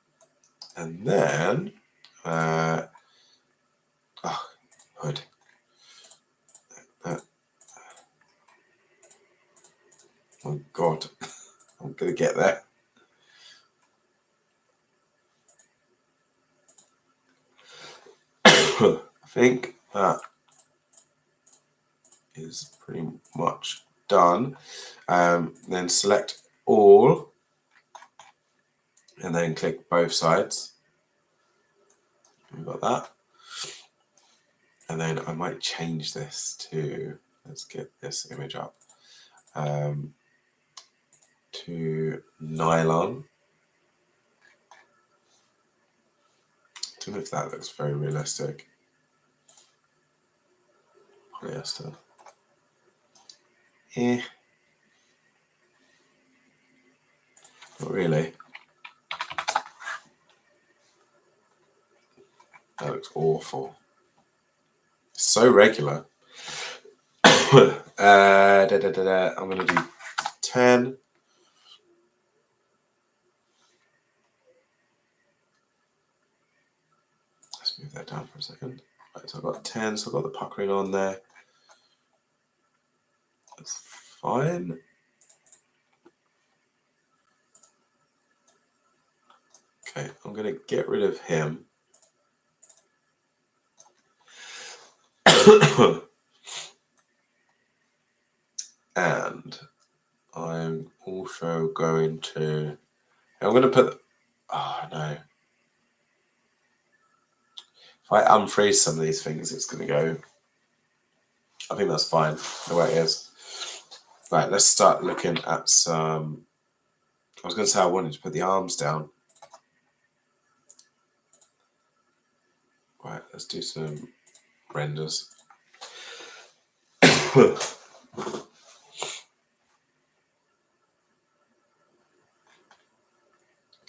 And then, hood. Oh God, I'm going to get there. I think that is pretty much done. Then select all and then click both sides. We've got that. And then I might change this to, let's get this image up, to nylon. I don't know if that looks very realistic. Polyester. Not really. That looks awful. It's so regular. I'm going to do 10. Let's move that down for a second. Right, so I've got 10, so I've got the puckering on there. That's fine. Okay, I'm going to get rid of him. And I'm also going to, I'm going to put, oh no. If I unfreeze some of these things, it's going to go, I think that's fine, the way it is. Right, let's start looking at some, I was going to say I wanted to put the arms down. Right, let's do some renders.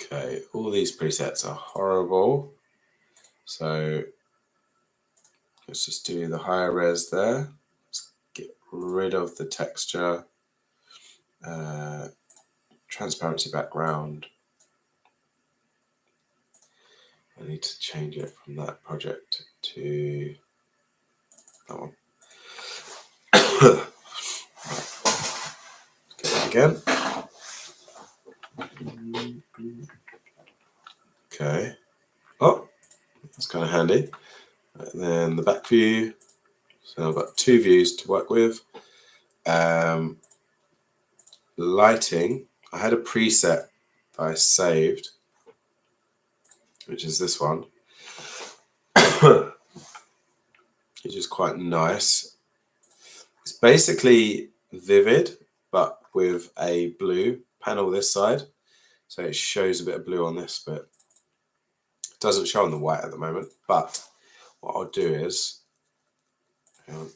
Okay, all these presets are horrible. So let's just do the higher res there. Let's get rid of the texture, transparency background. I need to change it from that project to that one. Get it again. Okay. Oh, that's kind of handy. And then the back view. So I've got two views to work with. Lighting. I had a preset that I saved, which is this one, which is quite nice. It's basically Vivid, but with a blue panel this side. So it shows a bit of blue on this bit. It doesn't show on the white at the moment, but what I'll do is, hang on,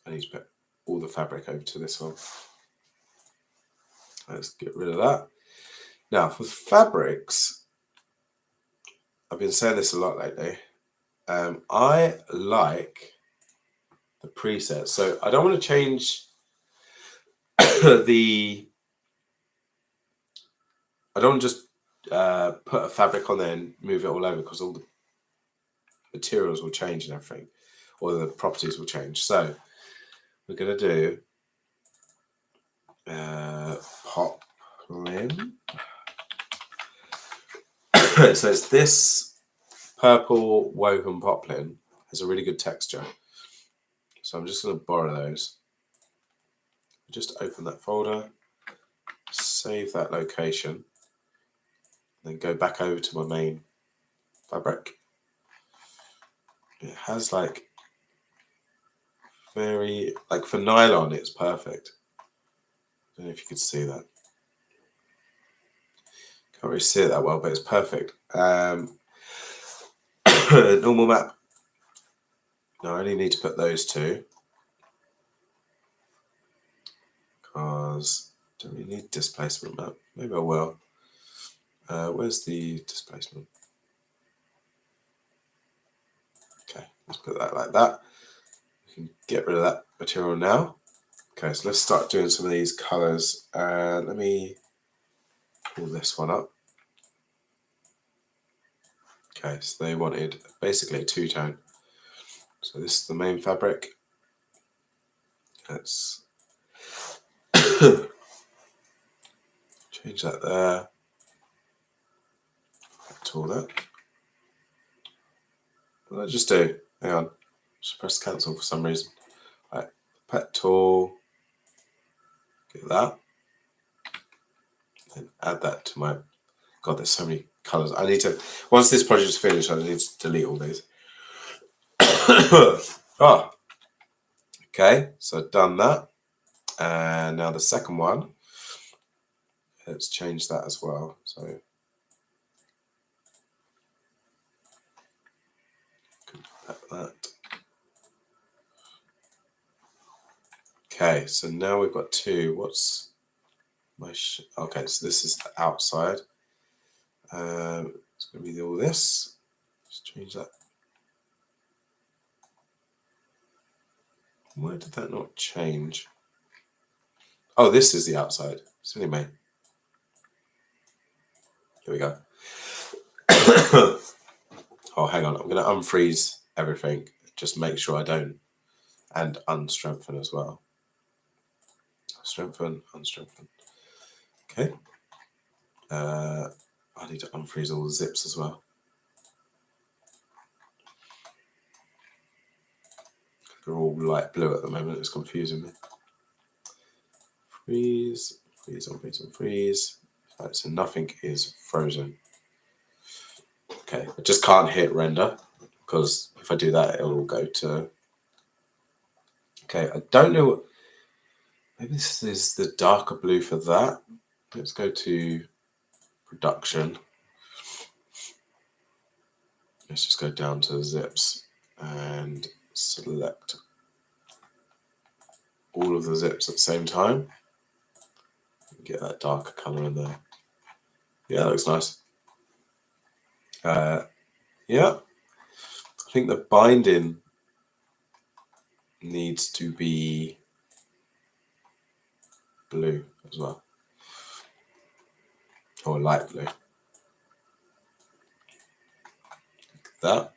I need to put all the fabric over to this one. Let's get rid of that. Now for fabrics, I've been saying this a lot lately. I like the presets, so I don't want to change the. I don't want to just put a fabric on there and move it all over, because all the materials will change and everything, or the properties will change. So we're going to do poplin. So it's this purple woven poplin. Has a really good texture. So I'm just going to borrow those. Just open that folder, save that location, then go back over to my main fabric. It has like very, like for nylon, it's perfect. I don't know if you could see that. Can't really see it that well, but it's perfect. Normal map. No, I only need to put those two, because I don't really need displacement map. Maybe I will. Where's the displacement? Okay, let's put that like that. We can get rid of that material now. Okay, so let's start doing some of these colours. Let me pull this one up. Okay, so they wanted basically a two-tone. So this is the main fabric. Let's change that there. Tool that. What did I just do? Hang on. Just press cancel for some reason. Right. Pet tool. Get that. And add that to my. God, there's so many colours. I need to. Once this project is finished, I need to delete all these. Oh. Okay, so I've done that. And now the second one. Let's change that as well. So. That. Okay, so now we've got two. What's my okay? So this is the outside. It's going to be all this. Just change that. Why did that not change? Oh, this is the outside. Silly me. Here we go. Oh, hang on. I'm going to unfreeze everything. Just make sure I don't. And unstrengthen as well. Strengthen, unstrengthen. Okay. I need to unfreeze all the zips as well. They're all light blue at the moment. It's confusing me. Freeze, freeze, unfreeze, unfreeze. Right, so nothing is frozen. Okay, I just can't hit render because if I do that, it'll all go to. Okay, I don't know what. Maybe this is the darker blue for that. Let's go to production. Let's just go down to the zips and select all of the zips at the same time. Get that darker color in there. Yeah, that looks nice. Yeah, I think the binding needs to be blue as well, or light blue. That.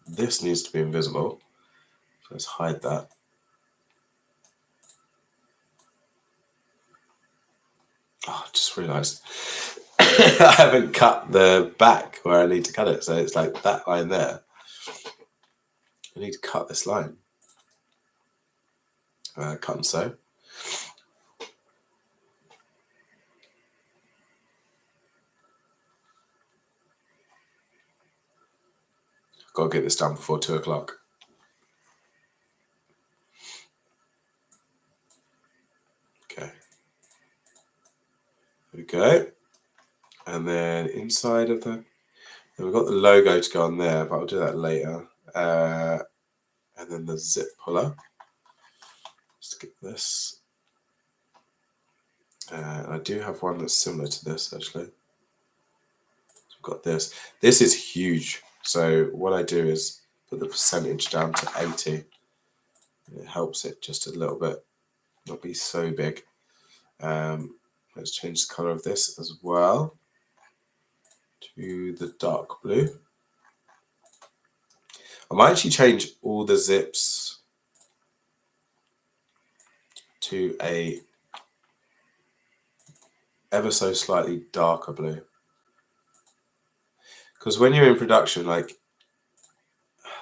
This needs to be invisible. So let's hide that. Oh, I just realised I haven't cut the back where I need to cut it. So it's like that line there. I need to cut this line. Cut and sew. Got to get this done before 2 o'clock. Okay. There we go. And then inside of the, we've got the logo to go on there, but I'll do that later. And then the zip puller. Let's get this. I do have one that's similar to this actually. So I've got this. This is huge. So what I do is put the percentage down to 80. It helps it just a little bit, not be so big. Let's change the color of this as well to the dark blue. I might actually change all the zips to a ever so slightly darker blue. Because when you're in production, like,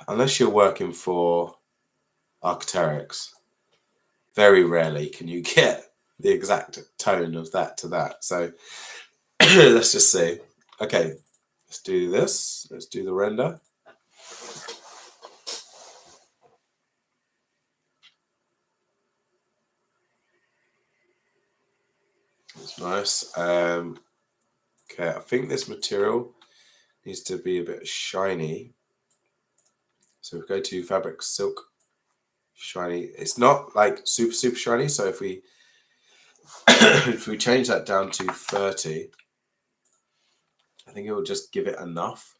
unless you're working for Arc'teryx, very rarely can you get the exact tone of that to that. So let's just see. Okay, let's do this. Let's do the render. It's nice. Okay, I think this material needs to be a bit shiny. So we go to fabric silk shiny. It's not like super shiny. So if we if we change that down to 30, I think it will just give it enough.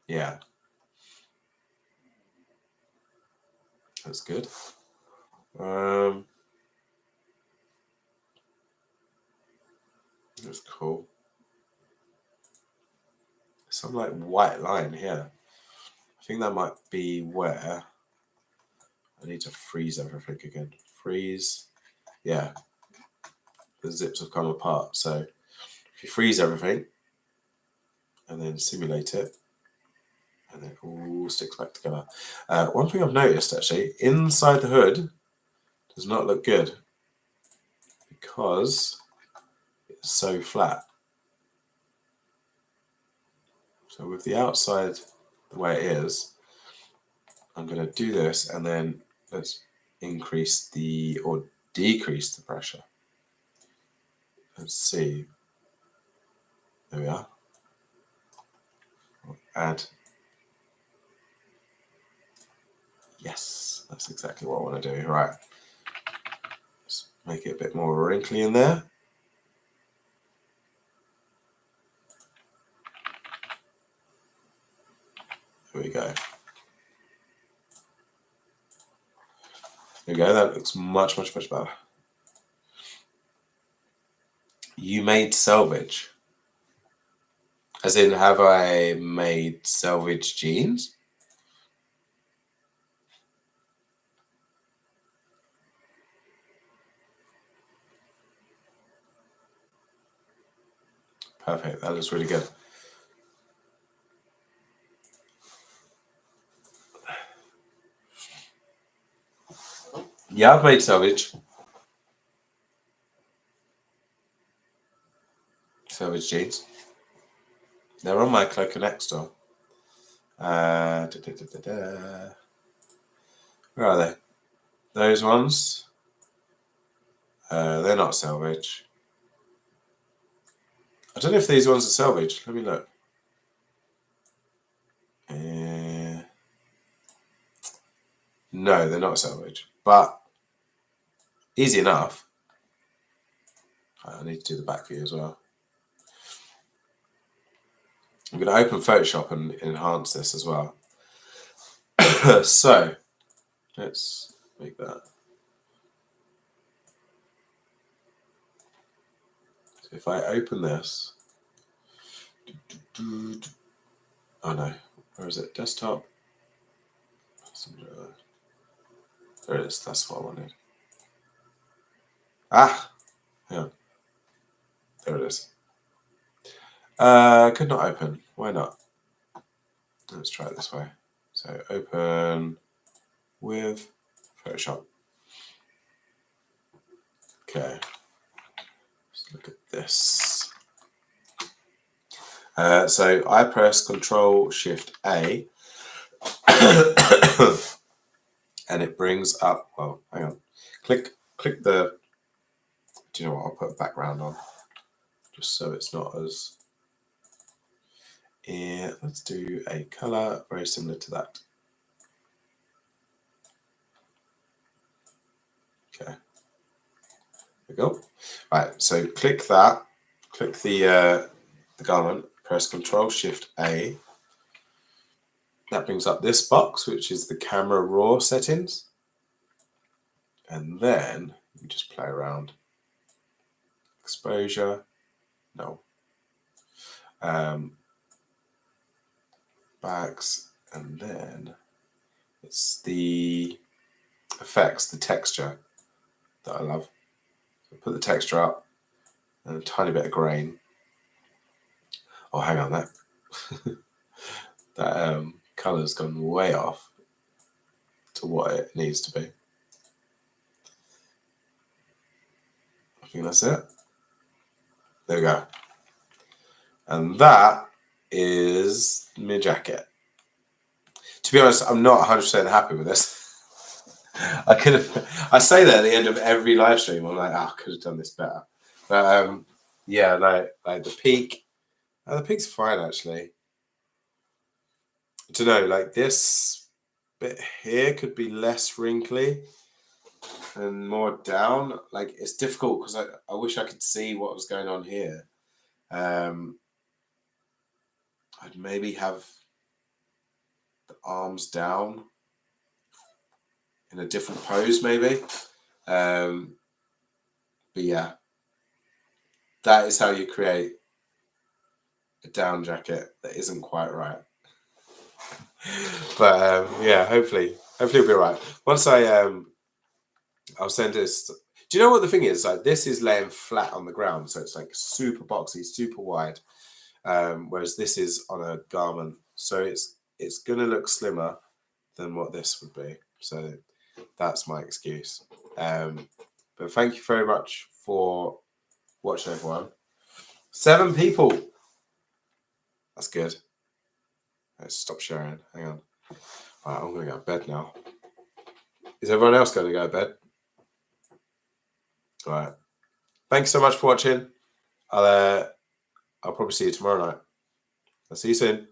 Yeah, that's good. That's cool. Some like white line here. I think that might be where I need to freeze everything again. Freeze. Yeah, the zips have come apart. So if you freeze everything and then simulate it, and then it all sticks back together. One thing I've noticed actually, inside the hood does not look good because it's so flat. So with the outside the way it is, I'm going to do this and then let's increase the or decrease the pressure. Let's see. There we are. Add. Yes, that's exactly what I want to do. Right. Let's make it a bit more wrinkly in there. There we go. There we go. That looks much, much, much better. You made selvage. As in, have I made selvage jeans? Perfect. That looks really good. Yeah, I've made selvage. Selvage jeans. They're on my Clo3D store. Where are they? Those ones. They're not selvage. I don't know if these ones are selvage. Let me look. No, they're not salvage, but easy enough. I need to do the back view as well. I'm going to open Photoshop and enhance this as well. So let's make that. So if I open this, oh no, where is it? Desktop. There it is. That's what I wanted. Ah, yeah, there it is. Could not open. Why not? Let's try it this way. So open with Photoshop. Okay. Let's look at this. So I press Control Shift A, and it brings up. Well, hang on. Click the. Do you know what? I'll put a background on, just so it's not as. Yeah, let's do a color very similar to that. Okay. There we go. Right. So click that. Click the garment. Press Control Shift A. That brings up this box, which is the camera raw settings. And then you just play around. Exposure, no. Backs, and then it's the effects, the texture that I love. So put the texture up and a tiny bit of grain. Oh, hang on, that color's gone way off to what it needs to be. I think that's it. There we go. And that is my jacket. To be honest, I'm not 100% happy with this. I say that at the end of every live stream. I'm like, I could have done this better. But yeah, like the peak. The peak's fine actually. I don't know, like this bit here could be less wrinkly and more down. Like it's difficult because I wish I could see what was going on here. I'd maybe have the arms down in a different pose, maybe. But yeah, that is how you create a down jacket that isn't quite right. But yeah, hopefully it'll be right. Once I'll send this. Do you know what the thing is? Like, this is laying flat on the ground, so it's like super boxy, super wide. Whereas this is on a garment, so it's gonna look slimmer than what this would be. So that's my excuse. But thank you very much for watching, everyone. 7 people. That's good. Let's stop sharing. Hang on. Right, I'm gonna go to bed now. Is everyone else going to go to bed? All right. Thanks so much for watching. I'll probably see you tomorrow night. I'll see you soon.